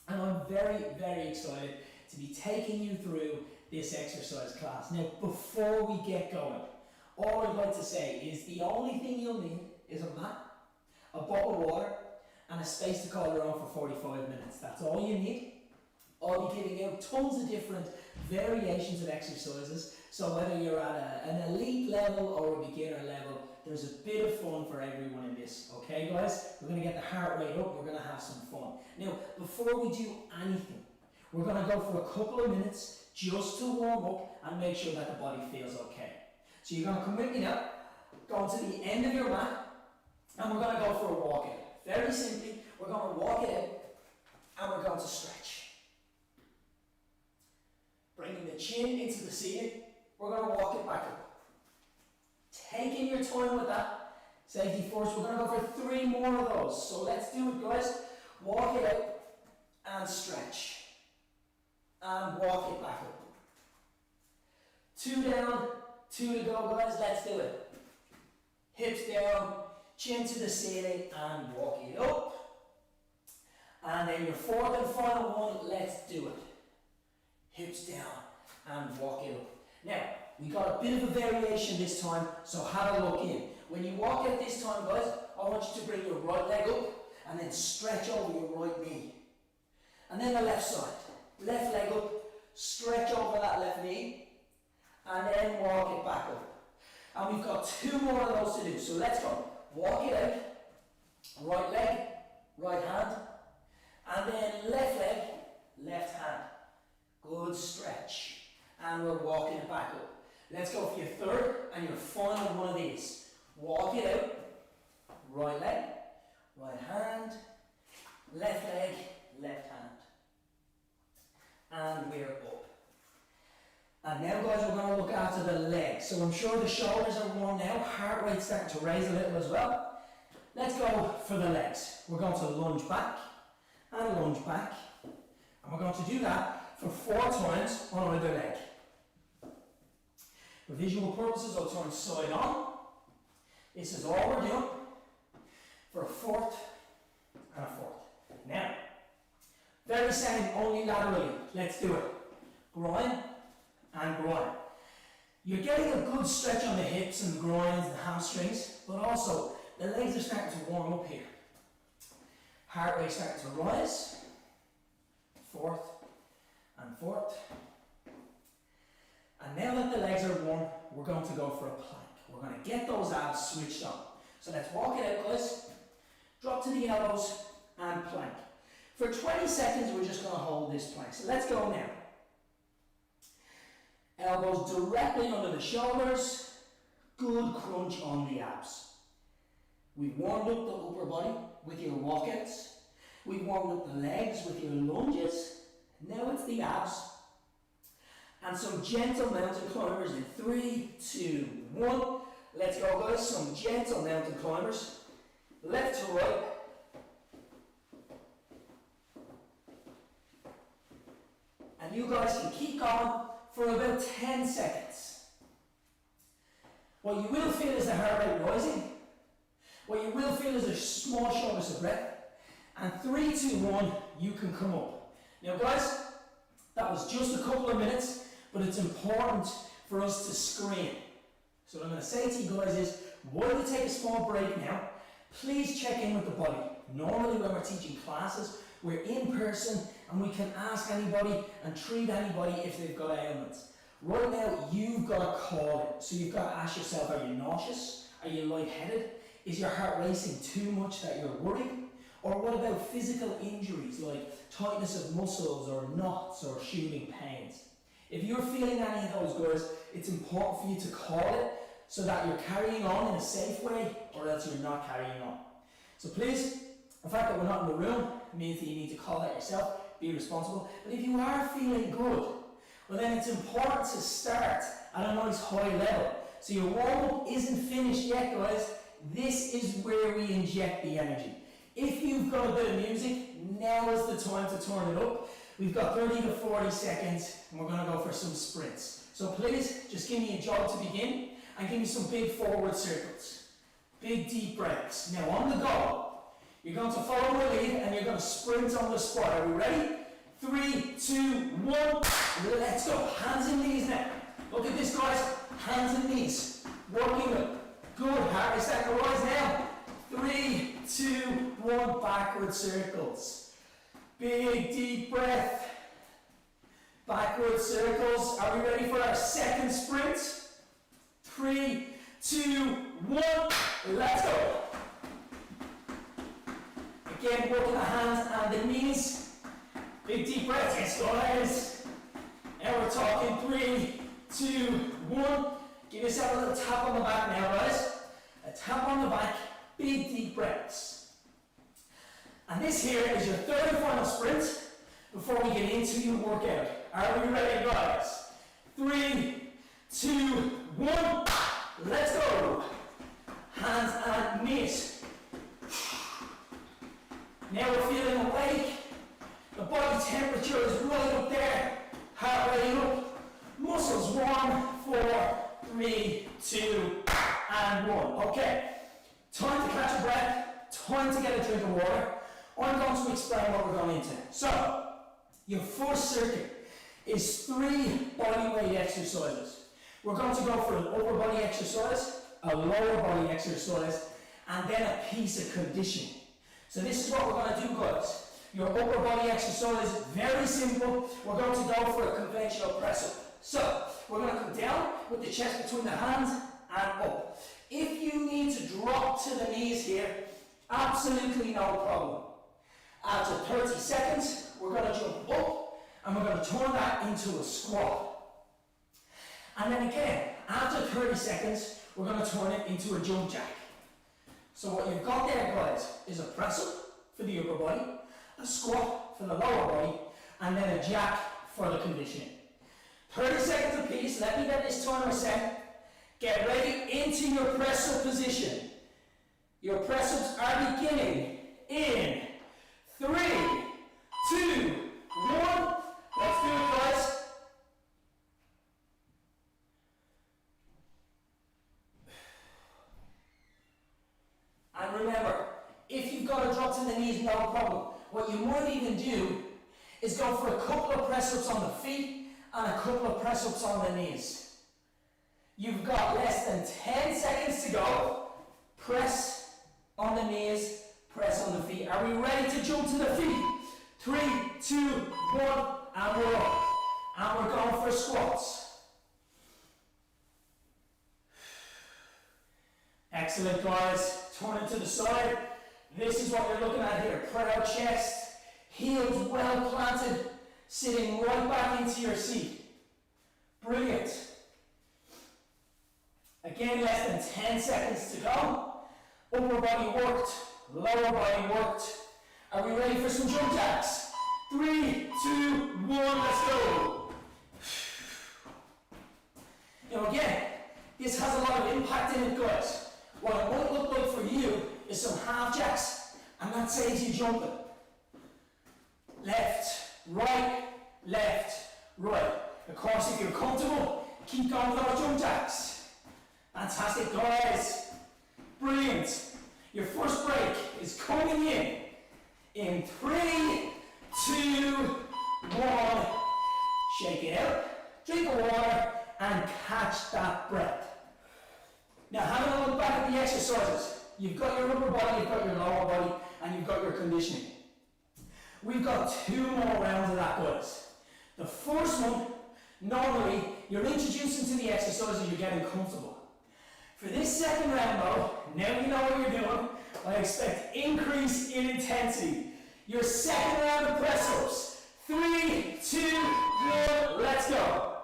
and I'm very, very excited to be taking you through this exercise class. Now, before we get going, all I'd like to say is the only thing you'll need is a mat, a bottle of water, and a space to call your own for 45 minutes. That's all you need. I'll be giving out tons of different variations of exercises. So whether you're at an elite level or a beginner level, there's a bit of fun for everyone in this. Okay, guys? We're going to get the heart rate up. We're going to have some fun. Now, before we do anything, we're going to go for a couple of minutes just to warm up and make sure that the body feels okay. So you're going to come with me now, go to the end of your mat, and we're going to go for a walk out. Very simply, we're going to walk it out, and we're going to stretch. Bringing the chin into the ceiling, we're going to walk it back up. Taking your time with that. Safety first, we're going to go for 3 more of those. So let's do it, guys. Walk it out and stretch. And walk it back up. 2 down, 2 to go, guys. Let's do it. Hips down, chin to the ceiling, and walk it up. And then your 4th and final one, let's do it. Hips down and walk it up. Now, we got a bit of a variation this time, so have a look in. When you walk out this time, guys, I want you to bring your right leg up and then stretch over your right knee. And then the left side. Left leg up, stretch over that left knee, and then walk it back up. And we've got 2 more of those to do, so let's go. Walk it out, right leg, right hand, and then left leg, left hand. Good stretch. And we're walking it back up. Let's go for your 3rd and your final one of these. Walk it out, right leg, right hand, left leg, left hand. And we're up. And now, guys, we're going to look after the legs. So I'm sure the shoulders are warm now, heart rate's starting to raise a little as well. Let's go for the legs. We're going to lunge back and lunge back. And we're going to do that for 4 times on either leg. For visual purposes, I'll turn side on. This is all we're doing for a 4th and a 4th. Now, very same, only laterally. Let's do it. Groin and groin. You're getting a good stretch on the hips and the groins and the hamstrings, but also the legs are starting to warm up here. Heart rate starting to rise. 4th and 4th. And now that the legs are warm, we're going to go for a plank. We're going to get those abs switched on. So let's walk it out, guys. Drop to the elbows and plank. For 20 seconds, we're just going to hold this plank. So let's go now. Elbows directly under the shoulders. Good crunch on the abs. We've warmed up the upper body with your walkouts. We've warmed up the legs with your lunges. Now it's the abs. And some gentle mountain climbers in 3, 2, 1. Let's go, guys. Some gentle mountain climbers. Left to right. And you guys can keep going for about 10 seconds. What you will feel is the heart rate rising. What you will feel is a small shortness of breath. And 3, 2, 1, you can come up. Now guys, that was just a couple of minutes, but it's important for us to screen. So what I'm going to say to you guys is, while we take a small break now, please check in with the body. Normally when we're teaching classes, we're in person and we can ask anybody and treat anybody if they've got ailments. Right now, you've got to call it. So you've got to ask yourself, are you nauseous? Are you lightheaded? Is your heart racing too much that you're worried? Or what about physical injuries like tightness of muscles or knots or shooting pains? If you're feeling any of those, guys, it's important for you to call it so that you're carrying on in a safe way, or else you're not carrying on. So please, the fact that we're not in the room means that you need to call that yourself, be responsible. But if you are feeling good, well then it's important to start at a nice high level. So your warm-up isn't finished yet, guys. This is where we inject the energy. If you've got a bit of music, now is the time to turn it up. We've got 30 to 40 seconds and we're going to go for some sprints. So please, just give me a jog to begin and give me some big forward circles. Big deep breaths. Now on the go, you're going to follow my lead and you're going to sprint on the spot. Are we ready? 3, 2, 1, let's go. Hands and knees now. Look at this, guys. Hands and knees. Working it. Good. Heart is starting to rise now. 3, 2, 1, backward circles. Big deep breath. Backward circles. Are we ready for our second sprint? 3, 2, 1, let's go. Again, working the hands and the knees. Big deep breath, yes guys. Now we're talking 3, 2, 1. Give yourself a little tap on the back now, guys. A tap on the back, big deep breaths. And this here is your third and final sprint before we get into your workout. Are we ready, guys? 3, 2, 1, let's go. Hands and knees. Now we're feeling awake. The body temperature is right up there. Heart rate up. Muscles warm. 4, 3, 2, and 1. Okay. Time to catch a breath. Time to get a drink of water. I'm going to explain what we're going into. So, your first circuit is 3 body weight exercises. We're going to go for an upper body exercise, a lower body exercise, and then a piece of conditioning. So this is what we're going to do, guys. Your upper body exercise, very simple. We're going to go for a conventional press up. So, we're going to come down with the chest between the hands and up. If you need to drop to the knees here, absolutely no problem. After 30 seconds, we're going to jump up and we're going to turn that into a squat. And then again, after 30 seconds, we're going to turn it into a jump jack. So what you've got there, guys, is a press up for the upper body, a squat for the lower body, and then a jack for the conditioning. 30 seconds apiece. Let me get this timer set. Get ready into your press up position. Your press ups are beginning in 3, 2, 1. Let's do it, guys. And remember, if you've got to drop to the knees, no problem. What you might even do is go for a couple of press ups on the feet and a couple of press ups on the knees. You've got less than 10 seconds to go. Press on the knees, press on the feet. Are we ready to jump to the feet? 3, 2, 1, and we're up. And we're going for squats. Excellent, guys. Turn it to the side. This is what you're looking at here. Proud chest, heels well planted, sitting right back into your seat. Brilliant. Again, less than 10 seconds to go. Upper body worked, lower body worked. Are we ready for some jump jacks? 3, 2, 1, let's go. Now again, this has a lot of impact in it, guys. What it might look like for you is some half jacks, and that saves you jumping. Left, right, left, right. Of course, if you're comfortable, keep going with our jump jacks. Fantastic, guys. Brilliant. Your first break is coming in 3, 2, 1. Shake it out, drink of water, and catch that breath. Now, having a look back at the exercises, you've got your upper body, you've got your lower body, and you've got your conditioning. We've got 2 more rounds of that, guys. The first one, normally, you're introducing to the exercises, you're getting comfortable. For this second round though, now you know what you're doing, I expect increase in intensity. Your second round of press-ups. 3, 2, 1, let's go.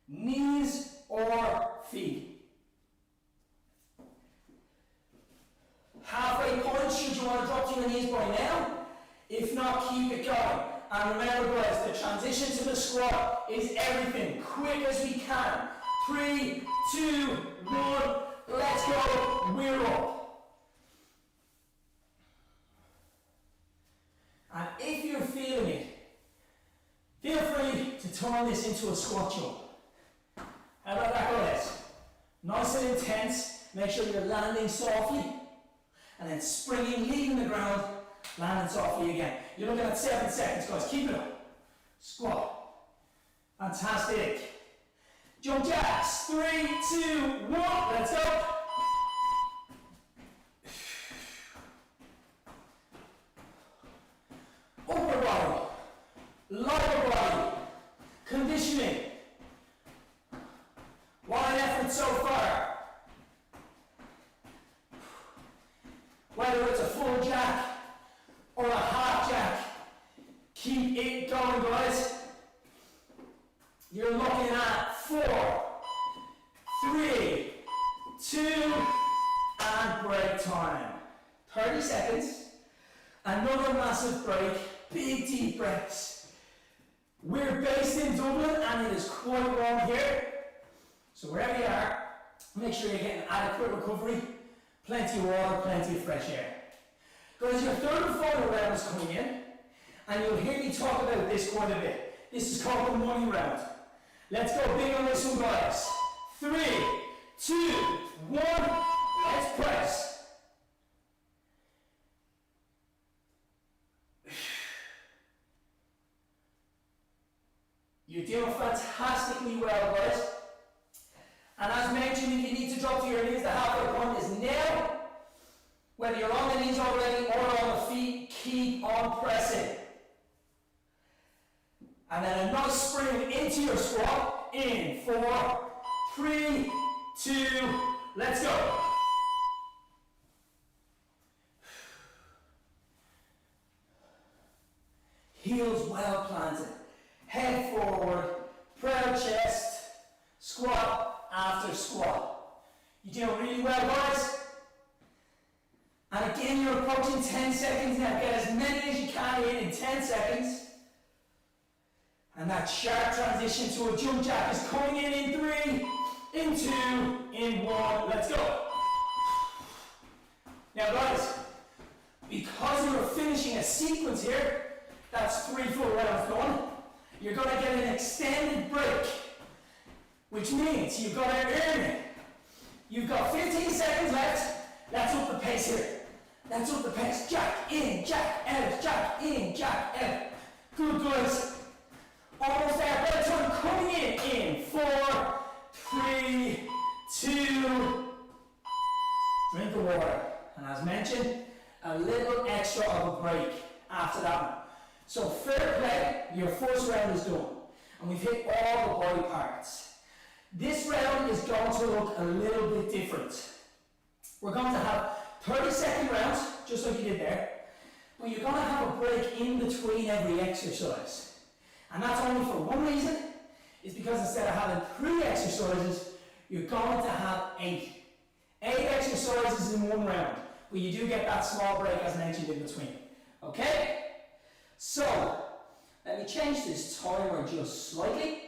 Knees or feet. Halfway point, should you want to drop to your knees by now? If not, keep it going. And remember guys, the transition to the squat is everything. Quick as we can. 3, 2, 1, let's go. We're up. And if you're feeling it, feel free to turn this into a squat jump. How about that, guys? Nice and intense. Make sure you're landing softly. And then springing, leaving the ground, landing softly again. You're looking at 7 seconds, guys. Keep it up. Squat. Fantastic. Jump jacks. 3, 2, 1. Let's go. Upper body. Lower body. Conditioning. What an effort so far. Whether it's a full jack or a half jack, keep it going, guys. You're looking at 4, 3, 2, and break time. 30 seconds. Another massive break. Big deep breaths. We're based in Dublin and it is quite warm here. So wherever you are, make sure you're getting adequate recovery, plenty of water, plenty of fresh air. Guys, your third and final round is coming in, and you'll hear me talk about this quite a bit. This is called the money round. Let's go big on this one, guys. 3, 2, 1, let's press. You're doing fantastically well, guys. And as mentioned, if you need to drop to your knees, the halfway point is now. Whether you're on the knees already or on the feet, keep on pressing. And then a nice spring into your squat. In 4, 3, 2, let's go. Heels well planted. Head forward, proud chest, squat after squat. You're doing really well, guys. And again, you're approaching 10 seconds now. Get as many as you can in 10 seconds. And that sharp transition to a jump jack is coming in 3, in 2, in 1. Let's go. Now, guys, because you're finishing a sequence here, that's 3 full rounds done. You're going to get an extended break, which means you've got to earn it. You've got 15 seconds left. Let's up the pace here. Let's up the pace. Jack in, jack out, jack in, jack out. Good, guys. Almost there. Better time coming in 4, 3, 2. Drink of water. And as mentioned, a little extra of a break after that one. So fair play, your first round is done. And we've hit all the body parts. This round is going to look a little bit different. We're going to have 30-second rounds, just like you did there. But you're going to have a break in between every exercise. And that's only for one reason, is because instead of having 3 exercises, you're going to have 8. 8 exercises in one round. But you do get that small break as mentioned in between. Okay? So, let me change this timer just slightly.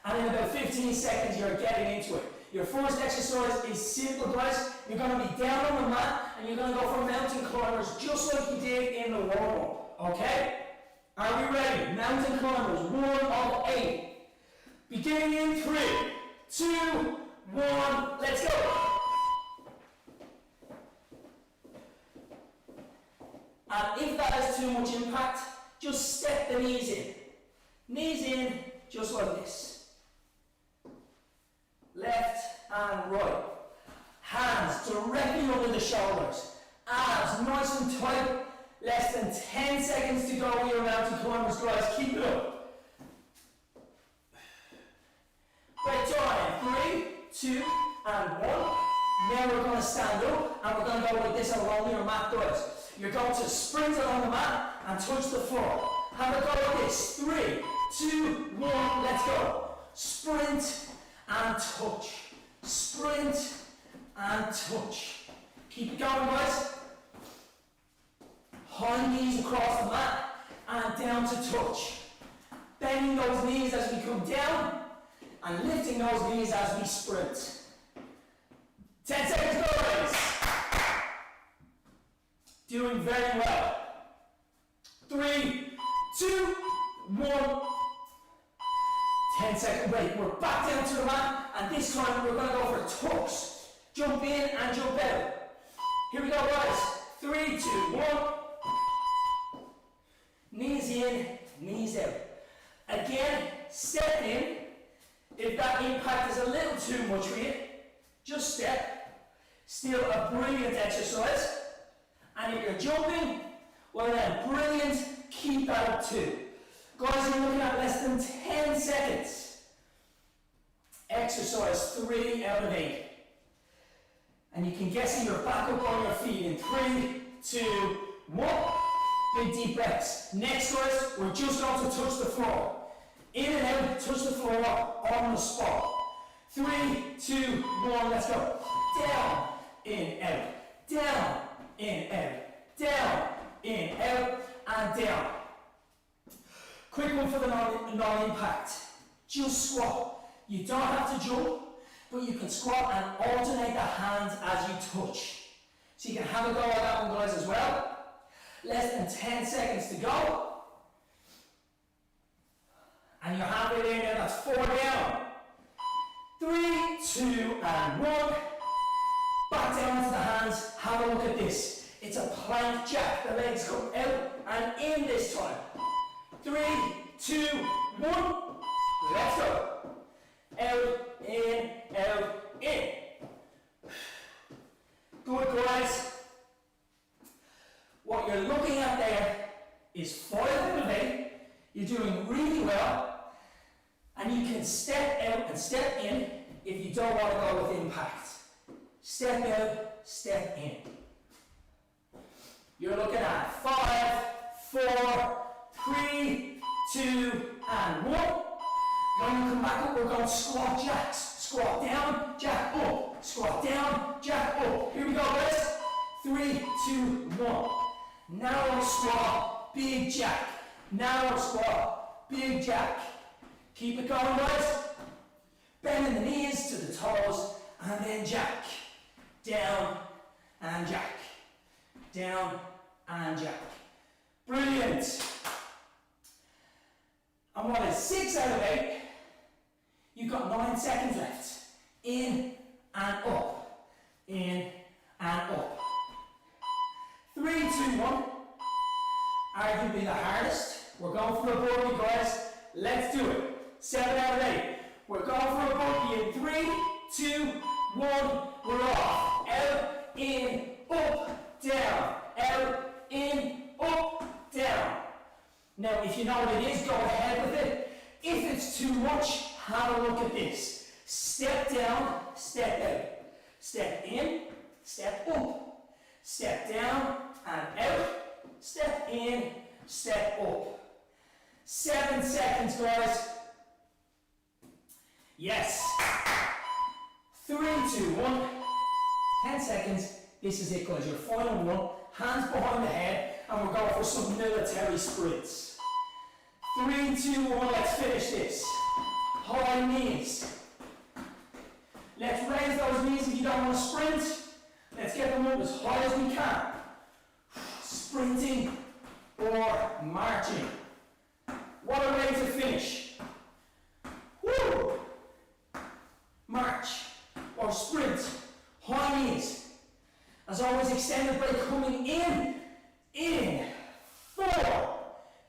And in about 15 seconds, you're getting into it. Your first exercise is simple, guys. You're going to be down on the mat and you're going to go for mountain climbers just like you did in the warm-up, okay? Are we ready? Mountain climbers, 1 of 8. Beginning in 3, 2, 1, let's go. And if that has too much impact, just step the knees in. Knees in, just like this. Left and right. Hands directly under the shoulders. Abs nice and tight. Less than 10 seconds to go with your mountain climbers, guys. Keep it up. Great time. 3, 2, and 1. Now we're going to stand up and we're going to go like this along your mat, guys. You're going to sprint along the mat and touch the floor. Have a go like this. 3, 2, 1, let's go. Sprint and touch. Sprint and touch. Keep it going, guys. High knees across the mat and down to touch. Bending those knees as we come down and lifting those knees as we sprint. 10 seconds, guys. Doing very well. 3, 2, 1. 10-second break. We're back down to the mat, and this time we're going to go for tucks. Jump in and jump out. Here we go, guys. 3, 2, 1. Knees in, knees out. Again, step in. If that impact is a little too much for you, just step. Still a brilliant exercise. And if you're jumping, well then, brilliant, keep that up too. Guys, you're looking at less than 10 seconds. Exercise 3 out of 8. And you can get in your back up on your feet in 3, 2, 1. Big deep breaths. Next, guys, we're just going to touch the floor. In and out, touch the floor on the spot. 3, 2, 1, let's go. Down, in, out. Down, in, out. Down, in, out, and down. Quick one for the non-impact. Just squat. You don't have to jump, but you can squat and alternate the hands as you touch. So you can have a go at that one, guys, as well. Less than 10 seconds to go. And you're halfway there now, that's 4 down. 3, 2, and 1. Back down into the hands, have a look at this. It's a plank jack, the legs come out and in this time. 3, 2, 1, let's go. Out, in, out, in. Good, guys. What you're looking at there is 5 out of 8. You're doing really well. And you can step out and step in if you don't want to go with impact. Step out, step in. You're looking at 5, 4, 3, 2, and 1. When you come back up, we're going squat jacks. Squat down, jack up. Squat down, jack up. Here we go, guys. 3, 2, 1. Narrow squat, big jack. Narrow squat, big jack. Keep it going, guys. Bending the knees to the toes, and then jack. Down and jack. Down and jack. Brilliant. And what is 6 out of 8? You've got 9 seconds left. In and up. In and up. 3, 2, 1. Arguably the hardest. We're going for a burpee, guys. Let's do it. 7 out of 8. We're going for a burpee in 3, 2, 1. We're off. Out, in, up, down. Out, in, up, down. Now, if you know what it is, go ahead with it. If it's too much, have a look at this. Step down, step out. Step in, step up. Step down and out. Step in, step up. 7 seconds, guys. Yes. 3, 2, 1. 10 seconds. This is it, guys. Your final one. Hands behind the head, and we're going for some military sprints. 3, 2, 1. Let's finish this. High knees. Let's raise those knees if you don't want to sprint. Let's get them up as high as we can. Sprinting or marching. What a way to finish. Woo! March or sprint. High knees. As always, extended break coming in. 4,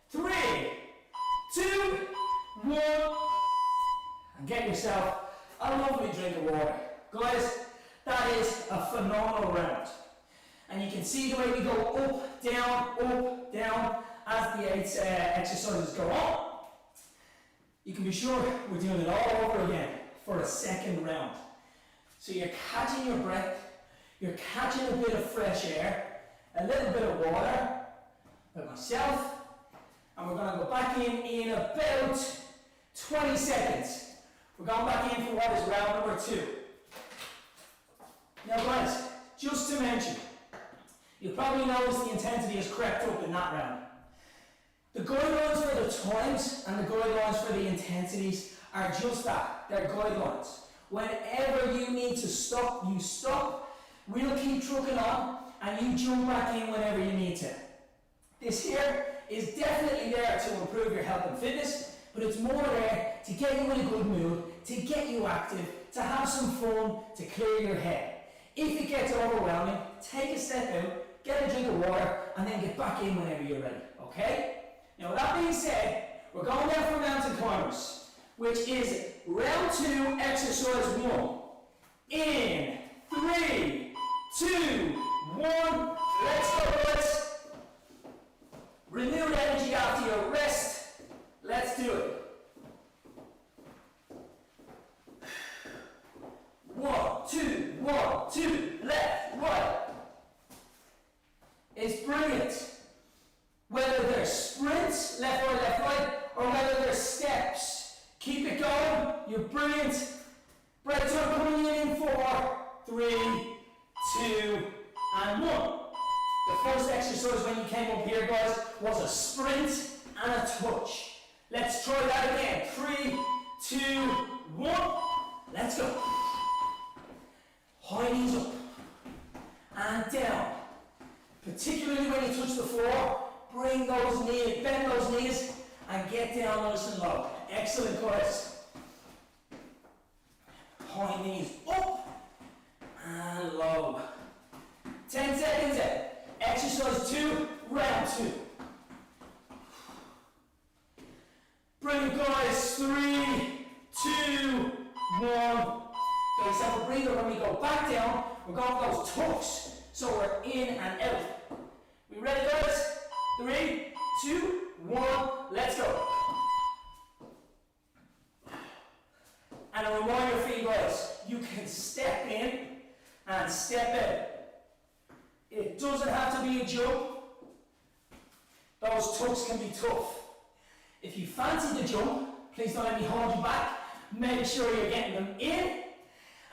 3, 2, 1. And get yourself a lovely drink of water. Guys, that is a phenomenal round. And you can see the way we go up, down as the exercises go on. You can be sure we're doing it all over again for a second round. So you're catching your breath, you're catching a bit of fresh air, a little bit of water, like myself, and we're going to go back in about 20 seconds. We're going back in for what is round number 2. Now guys, just to mention, you probably noticed the intensity has crept up in that round. The guidelines for the times and the guidelines for the intensities are just that, they're guidelines. Whenever you need to stop, you stop. We'll keep trucking on and you jump back in whenever you need to. This here is definitely there to improve your health and fitness, but it's more there to get you in a good mood, to get you active, to have some fun, to clear your head. If it gets overwhelming, take a step out, get a drink of water, and then get back in whenever you're ready, okay? Now with that being said, we're going down for mountain climbers, which is round 2, exercise 1. In 3, 2, 1, let's go guys. Renewed energy after your rest. Let's do it. 1, 2, 1, 2, left, right. It's brilliant. Whether they're sprints, left, right, or whether they're steps. Keep it going, you're brilliant. Break time coming in 4, 3, 2, and 1. The first exercise when you came up here, guys, was a sprint and a touch. Let's try that again. 3, 2, 1. Let's go. High knees up and down. Particularly when you touch the floor, bring those knees, bend those knees, and get down nice and low. Excellent, guys. High knees up and low. 10 seconds in. Exercise 2, round 2. Brilliant, guys. 3, 2, 1. Get yourself a breather. When we go back down, we're going for those tucks. So we're in and out. We ready, guys? 3, 2, 1, let's go. And a reminder for you guys, you can step in and step out. It doesn't have to be a jump. Those tucks can be tough. If you fancy the jump, please don't let me hold you back. Make sure you're getting them in.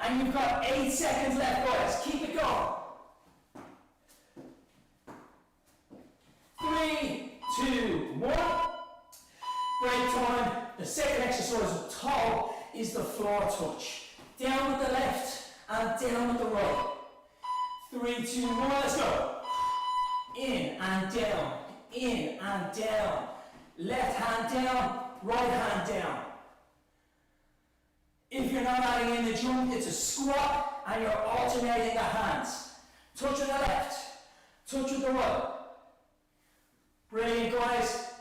And you've got 8 seconds left, guys. Keep it going. 3, 2, 1. Break time. The second exercise of tall is the floor touch. Down with the left and down with the right. 3, 2, 1, let's go. In and down, in and down. Left hand down, right hand down. If you're not adding in the jump, it's a squat and you're alternating the hands. Touch with the left, touch with the right. Brilliant, guys.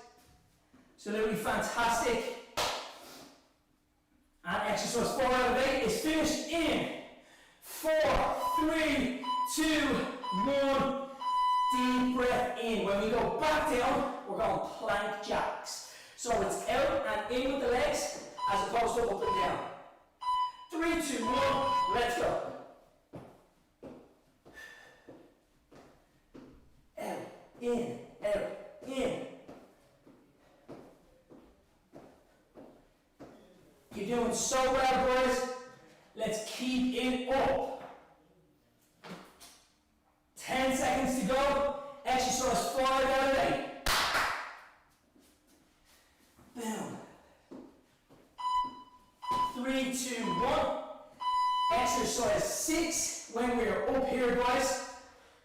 Absolutely fantastic. And exercise 4 out of 8 is finished in 4, 3, 2, 1. Deep breath in. When we go back down, we're going plank jacks. So it's out and in with the legs as opposed to up and down. 3, 2, 1, let's go. Out, in, out, in. You're doing so well, boys. Let's keep it up. 10 seconds to go. Exercise 5 out of 8. Boom. 3, 2, 1. Exercise 6 when we're up up here, guys.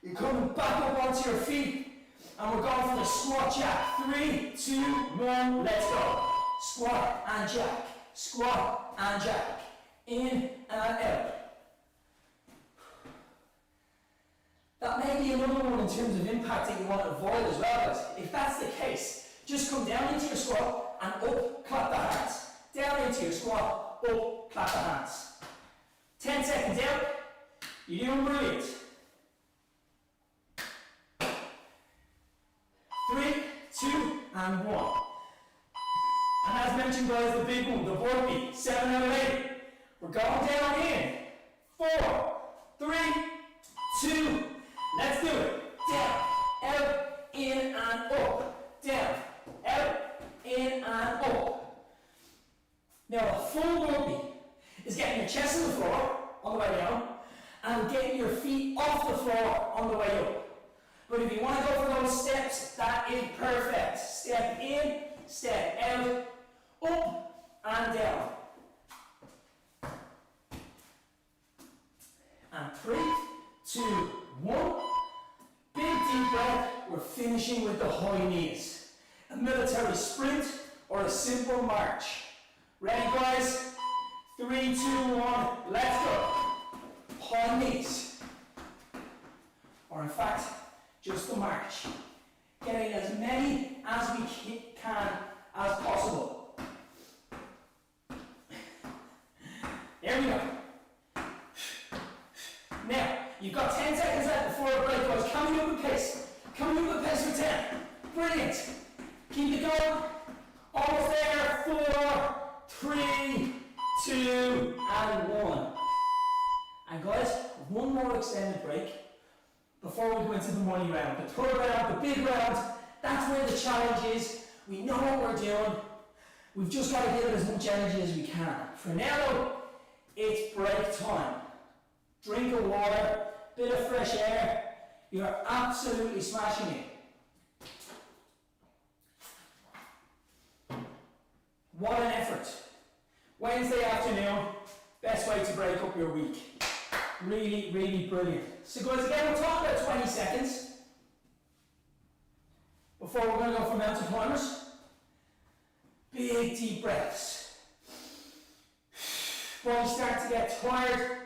You're coming back up onto your feet. And we're going for the squat jack. 3, 2, 1, let's go. Squat and jack. Squat and jack. In and out. That may be another one in terms of impact that you want to avoid as well, guys. If that's the case, just come down into your squat and up, clap the hands. Down into your squat, up, clap the hands. 10 seconds out. You're doing brilliant. 3, 2, and 1. And as mentioned, guys, the big one, the burpee, 7 out of 8. We're going down in 4, 3, 2, let's do it. Down, out, in, and up. Down, out, in, and up. Now, a full burpee is getting your chest on the floor on the way down and getting your feet off the floor on the way up. But if you want to go for those steps, that is perfect. Step in, step out, up and down. And 3, 2, 1. Big deep breath. We're finishing with the high knees. A military sprint or a simple march. Ready, guys? 3, 2, 1. Let's go. High knees. Or in fact, just the march. Getting as many as we can as possible. There we go. Now, you've got 10 seconds left before a break, guys. Coming up with pace. Coming up with pace for 10. Brilliant. Keep it going. Almost there. 4, 3, 2, and 1. And guys, one more extended break before we go into the money round. The third round, the big round, that's where the challenge is. We know what we're doing. We've just got to give it as much energy as we can. For now, it's break time. Drink of water, bit of fresh air. You're absolutely smashing it. What an effort. Wednesday afternoon, best way to break up your week. Really, really brilliant. So guys, again, we'll talk about 20 seconds before we're going to go for mountain climbers. Big deep breaths. Body start to get tired,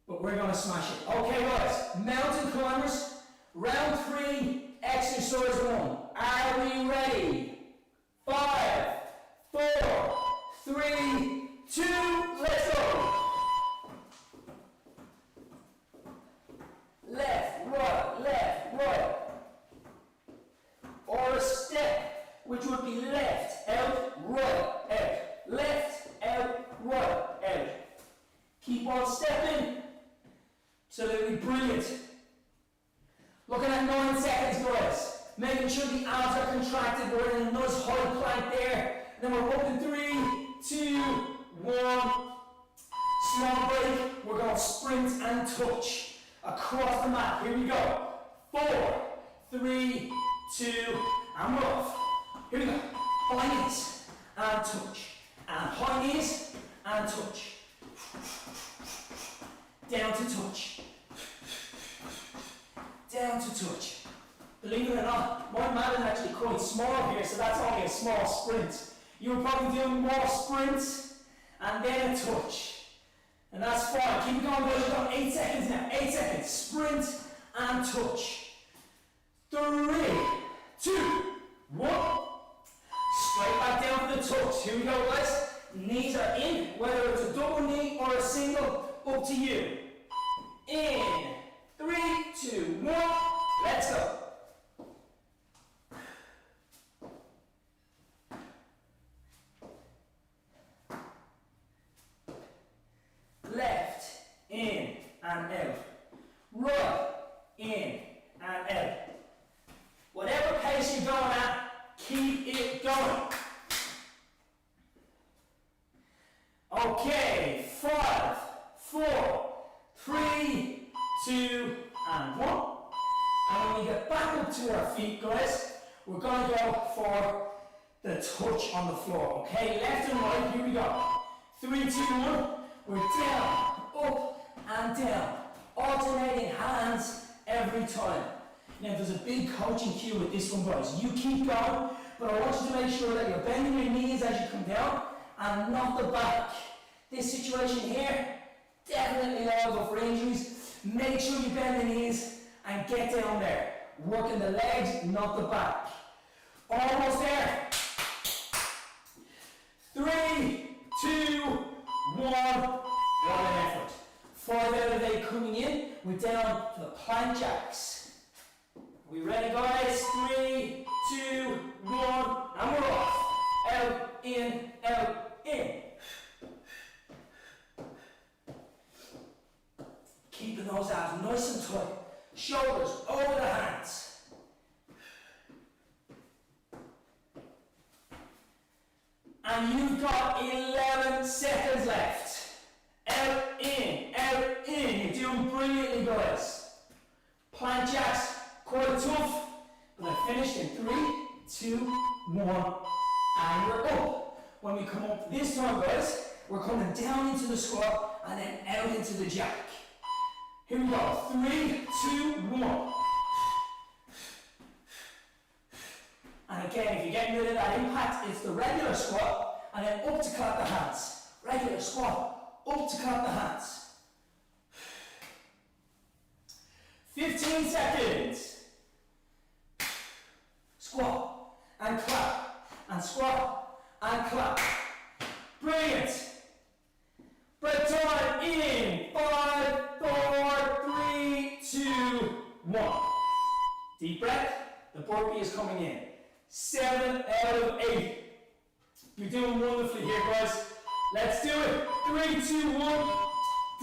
but we're going to smash it. Okay guys, mountain climbers, round 3, exercise 1. Are we ready? 5, 4, 3, 2, let's go. Left, right. Or a step, which would be left, out, right, out. Left, out, right, out. Keep on stepping. Absolutely brilliant. Looking at 9 seconds, guys. Making sure the abs are contracted. We're in a nice high plank there. And then we're up in 3, 2, 1. Small break. We're going to sprint and touch across the mat. Here we go. 4, 3, 2, and we're off. Here we go. High knees and touch. And high knees and touch. Down to touch. Down to touch. Believe it or not, my mat is actually quite small here, so that's only a small sprint. You were probably doing more sprints and then a touch. And that's fine. Keep it going, guys. You've got 8 seconds now. 8 seconds. Sprint and touch. 3, 2, 1. Straight back down for the touch. Here we go, guys. Knees are in, whether it's a double knee or a single, up to you. In. 3, 2, 1. Let's go. Left, in, and out. Right, in, and out. Whatever pace you're going at, keep it going. Okay, 5, 4, 3, 2, and 1. And when we get back up to our feet, guys, we're going to go for the touch on the floor. Okay, left and right, here we go. 3, 2, 1. We're down, up, and down. alternating hands every time. Now there's a big coaching cue with this one, guys. You keep going, but I want you to make sure that you're bending your knees as you come down and not the back. This situation here, definitely liable for injuries. Make sure you bend the knees and get down there. Working the legs, not the back. Almost there. 3, 2, 1. What an effort. 5 out of 8 coming in. We're down to the plank jacks. We ready, guys? 3, 2, 1, and we're off. Out, in, out, in. Keeping those abs nice and tight. Shoulders over the hands. And you've got 11 seconds left. Out, in, out, in. You're doing brilliantly, guys. Plank jacks, quite tough. But I finished in 3, 2, 1, and we're up. When we come up this time, guys, we're coming down into the squat and then out into the jack. Here we go. 3, 2, 1. And again, if you're getting rid of that impact, it's the regular squat and then up to clap the hands. Regular squat, up to clap the hands. 15 seconds. Squat and clap and squat and clap. Brilliant. Break time in 5, 4, 3, 2, 1. Deep breath. The burpee is coming in. 7 out of 8. You're doing wonderfully here, guys. Let's do it. 3, 2, 1.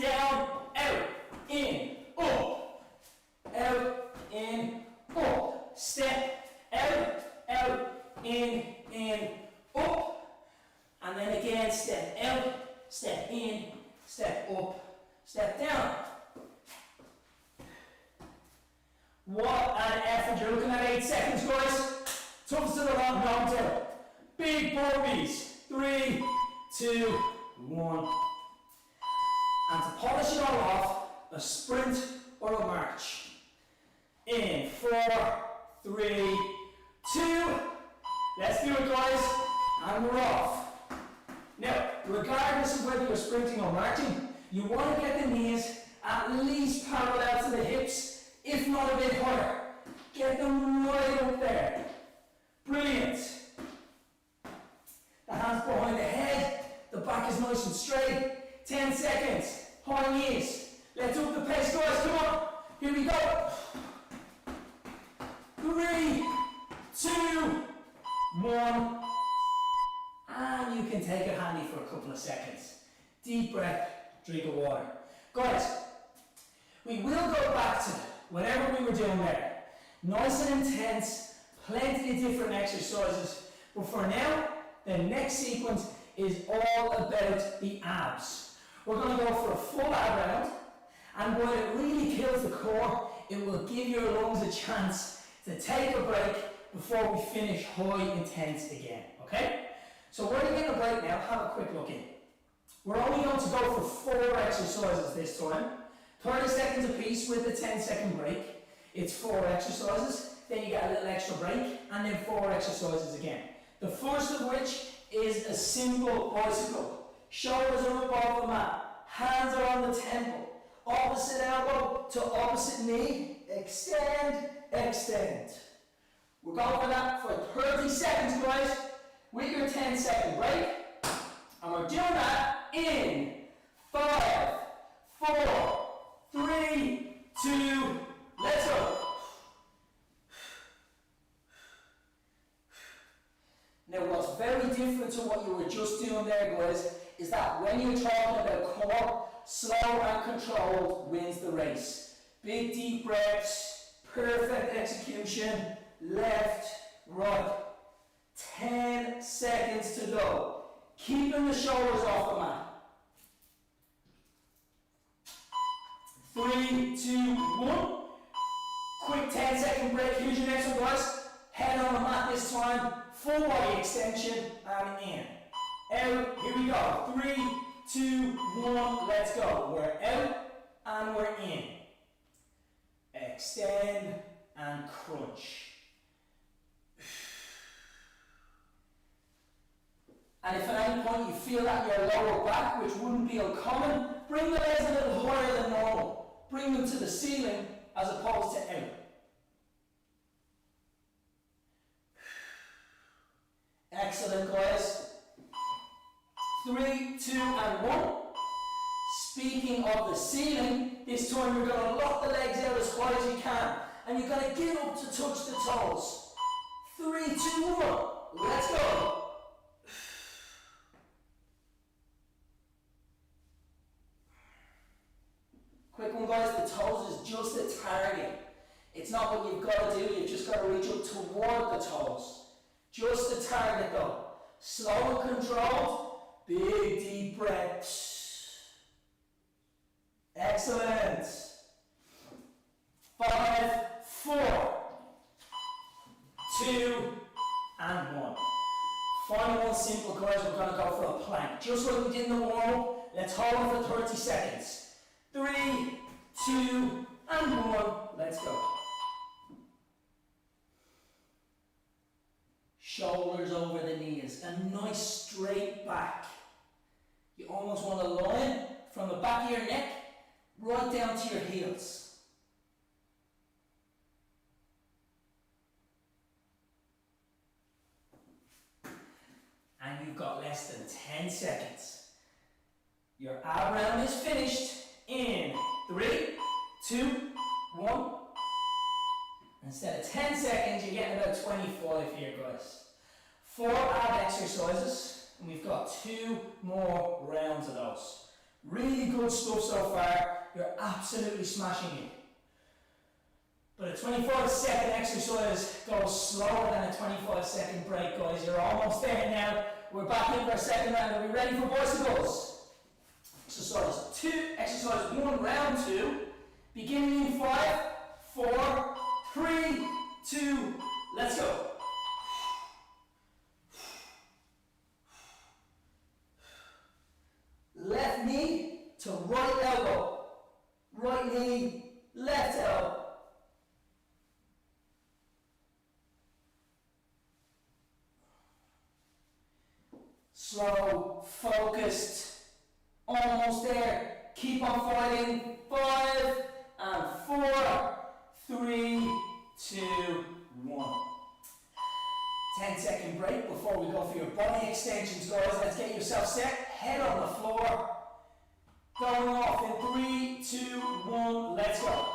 Down, out, in, up. Out, in, up. Step, out, in, up. And then again, step out, step in, step up, step down. What an effort. You're looking at 8 seconds, guys. Toughest of the lot, knocked out. Big burpees. 3, 2, 1. And to polish it all off, a sprint or a march. In 4, 3, 2. Let's do it, guys. And we're off. Now, regardless of whether you're sprinting or marching, you want to get the knees at least parallel to the hips, if not a bit higher. Get them right up there. Brilliant. The hands behind the head, the back is nice and straight. 10 seconds. High knees. Let's up the pace, guys. Come on. Here we go. 3, 2, 1. And you can take it handy for a couple of seconds. Deep breath, drink of water. Guys, we will go back to whatever we were doing there. Nice and intense, plenty of different exercises. But for now, the next sequence is all about the abs. We're going to go for a full ab round. And while it really kills the core, it will give your lungs a chance to take a break before we finish high intense again. Okay? So we're going to get a break now. Have a quick look in. We're only going to go for 4 exercises this time. 30 seconds apiece with a 10-second break. It's 4 exercises. Then you get a little extra break. And then 4 exercises again. The first of which is a simple bicycle. Shoulders are above the mat. Hands are on the temple. Opposite elbow to opposite knee. Extend, extend. We're going for that for 30 seconds, guys. With your 10-second break. And we're doing that in 5, 4, 3, 2, let's go. Now what's very different to what you were just doing there, guys, is that when you're talking about core, slow and controlled wins the race. Big deep breaths, perfect execution, left, right. 10 seconds to go. Keeping the shoulders off the mat. 3, 2, 1. Quick 10-second break. Here's your next one, guys. Head on the mat this time. Full body extension and in. Out. Here we go. 3, 2, 1. Let's go. We're out and we're in. extend, and crunch. And if at any point you feel that in your lower back, which wouldn't be uncommon, bring the legs a little higher than normal. Bring them to the ceiling as opposed to out. Excellent, guys. 3, 2, and 1. Speaking of the ceiling, this time you're going to lock the legs out as high as you can. And you're going to get up to touch the toes. 3, 2, 1. Let's go. Quick one, guys. The toes is just a target. It's not what you've got to do. You've just got to reach up toward the toes. Just a target though. Slow and controlled. Big deep breaths. Excellent. 5, 4, 2, and 1. Final one, simple, guys. We're going to go for a plank. Just like we did in the warm-up. Let's hold it for 30 seconds. 3, 2, and 1. Let's go. Shoulders over the knees. A nice straight back. You almost want to line from the back of your neck right down to your heels. And you've got less than 10 seconds. Your ab round is finished in 3, 2, 1. Instead of 10 seconds, you're getting about 25 here, guys. 4 ab exercises, and we've got 2 more rounds of those. Really good stuff so far. You're absolutely smashing it. But a 25-second exercise goes slower than a 25-second break, guys. You're almost there now. We're back in for our second round. Are we ready for bicycles? Exercise 1, round 2. Beginning in 5, 4, 3, 2, let's go. Left knee to right elbow. Right knee, left elbow. Slow, focused, almost there. Keep on fighting. 5 and 4, 3, 2, 1. 10-second break before we go for your body extensions, guys. Let's get yourself set. Head on the floor. Going off in 3, 2, 1. Let's go.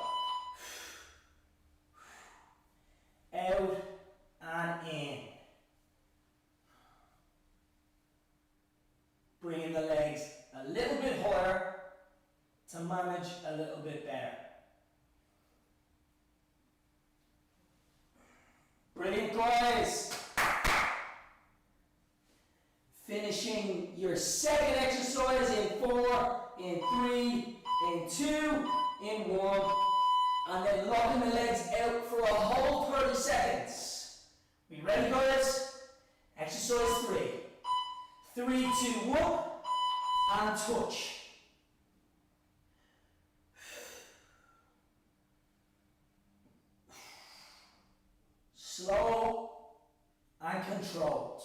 Out and in. Bringing the legs a little bit higher to manage a little bit better. Brilliant, guys. Finishing your second exercise in 4, in 3, in 2, in 1. And then locking the legs out for a whole 30 seconds. We ready, guys? Exercise 3. 3, 2, 1. And touch. Slow and controlled.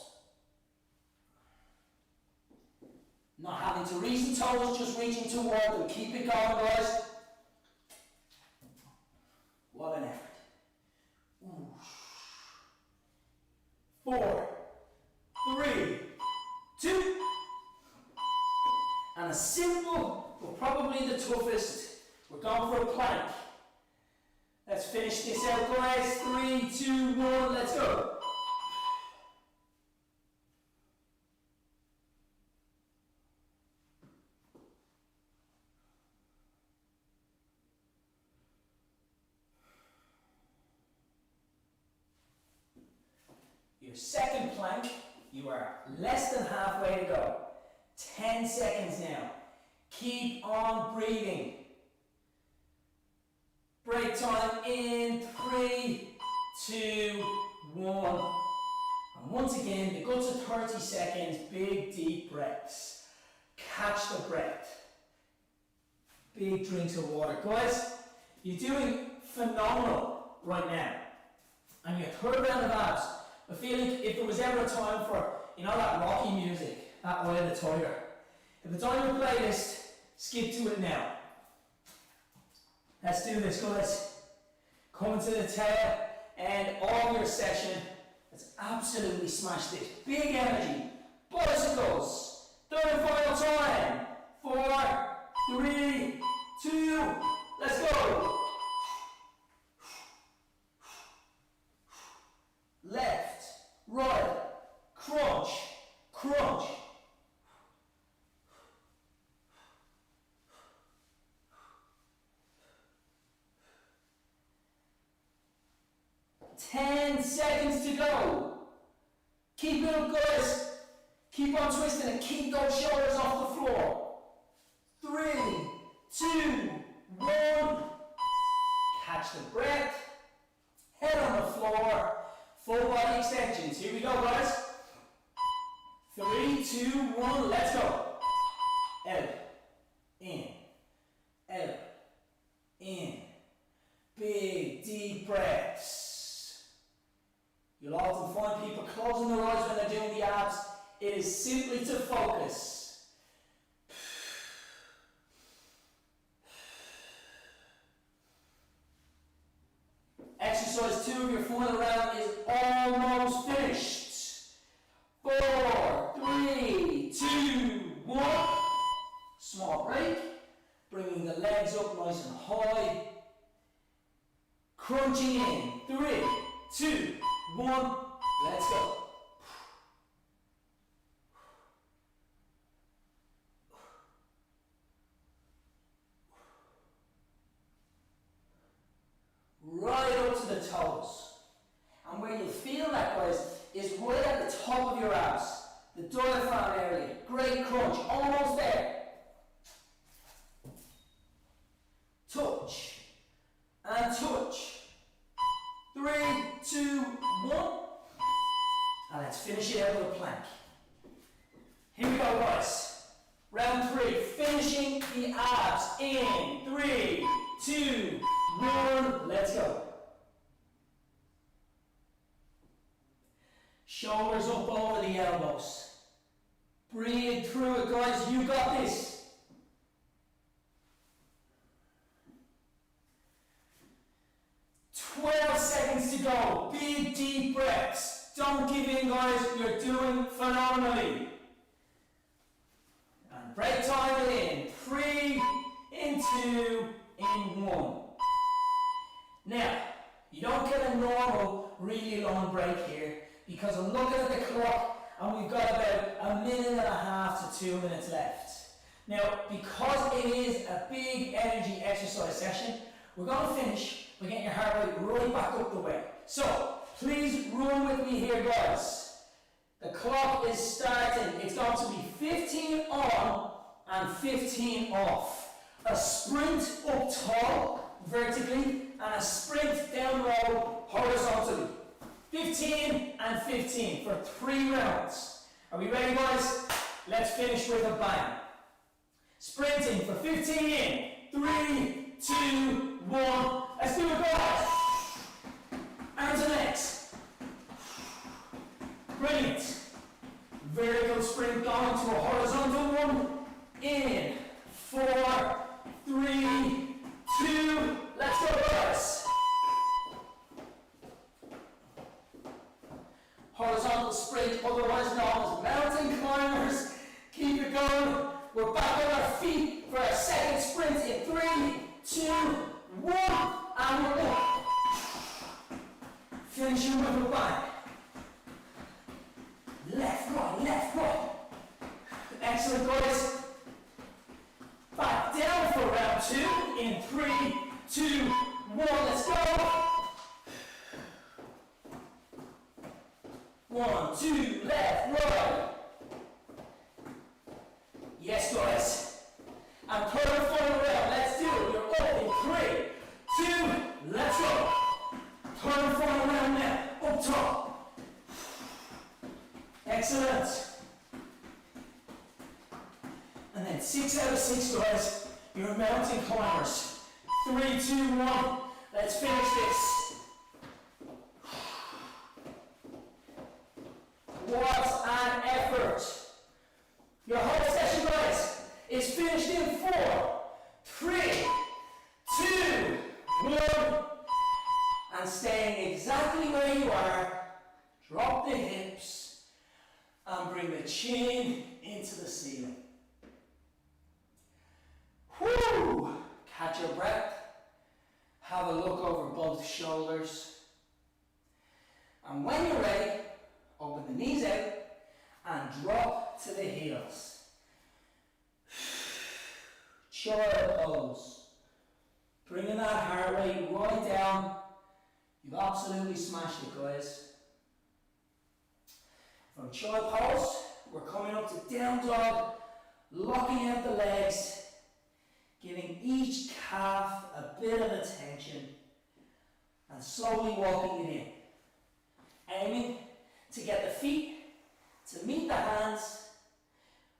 Not having to reach the toes, just reaching toward them. Keep it going, guys. What an effort. Ooh. 4, 3, 2. And a simple, but probably the toughest. We're going for a plank. Let's finish this out, guys. 3, 2, 1, let's go. Your second plank, you are less than halfway to go. 10 seconds now. Keep on breathing. Break time in 3, 2, 1. And once again, the good to 30 seconds, big deep breaths. Catch the breath. Big drinks of water. Guys, you're doing phenomenal right now. And your third round of abs, I feel like if there was ever a time for, that Rocky music, that Eye of the Tiger, if it's on your playlist, skip to it now. Let's do this, guys. Coming to the tail end of your session. Let's absolutely smash this. Big energy. Bicycles. Third and final time. 4, 3, 2, let's go. Left, right, crunch, crunch. Ten seconds to go. Keep it up, guys. Keep on twisting and keep those shoulders off the floor. 3, 2, 1. Catch the breath. Head on the floor. Full body extensions. Here we go, guys. 3, 2, 1. Let's go. Out. In. Out. In. Big, deep breaths. You'll often find people closing their eyes when they're doing the abs. It is simply to focus. Exercise 2 of your final round is almost finished. 4, 3, 2, 1. Small break. Bringing the legs up nice and high. Crunching in. 3, 2, 1. Let's go. Right up to the toes. And where you'll feel that, guys, is right at the top of your abs, the diaphragm area. Great crunch, almost there. Touch and touch. 3, 2, 1. And let's finish it out with a plank. Here we go, guys. Round 3, finishing the abs in 3, 2, 1, let's go. Shoulders up over the elbows. Breathe through it, guys. You got this. Seconds to go. Big deep breaths. Don't give in, guys. You're doing phenomenally. And break time in 3, in 2, in 1. Now, you don't get a normal, really long break here because I'm looking at the clock and we've got about 1.5 to 2 minutes left. Now, because it is a big energy exercise session, we're going to finish by getting your heart rate right back up the way. So, please run with me here, guys. The clock is starting. It's going to be 15 on and 15 off. A sprint up tall, vertically, and a sprint down low, horizontally. 15 and 15 for 3 rounds. Are we ready, guys? Let's finish with a bang. Sprinting for 15 in. 3, 2, 1. Let's do it, guys. Arms and legs. Brilliant. Vertical sprint going to a horizontal one. In. 4, 3, 2. Let's go, guys. Horizontal sprint, otherwise known as mountain climbers. Keep it going. We're back on our feet for our second sprint in 3, 2, 1, and we're up. Finishing with a bang. Left, right, left, right. Excellent, guys. Back down for round 2 in 3, 2, 1. Let's go. 1, 2, left, right. Yes, guys. And third and final round. Let's do it. You're up in 3, 2, let's go. Third and final round now. Up top. Excellent. And then 6 out of 6, guys. You're mountain climbers. 3, 2, 1. Let's Let's finish this. What an effort. Your whole session, guys, is finished in 4, 3, 2, 1. And staying exactly where you are, drop the hips and bring the chin into the ceiling. Whoo! Catch your breath. Have a look over both shoulders. And when you're ready, open the knees out and drop to the heels. Child pose. Bringing that heart rate right down. You've absolutely smashed it, guys. From child pose, we're coming up to down dog, locking out the legs, giving each calf a bit of attention, and slowly walking it in. Aiming to get the feet to meet the hands,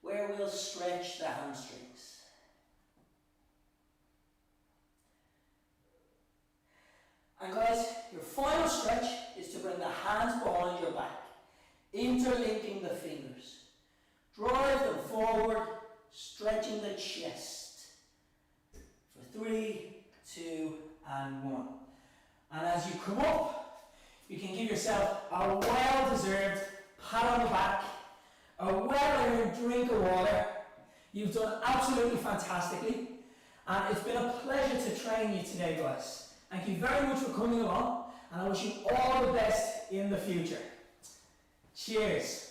where we'll stretch the hamstrings. And guys, your final stretch is to bring the hands behind your back, interlinking the fingers. Drive them forward, stretching the chest. For 3, 2, and 1. And as you come up, you can give yourself a well-deserved pat on the back, a well-earned drink of water. You've done absolutely fantastically, and it's been a pleasure to train you today, guys. Thank you very much for coming along, and I wish you all the best in the future. Cheers.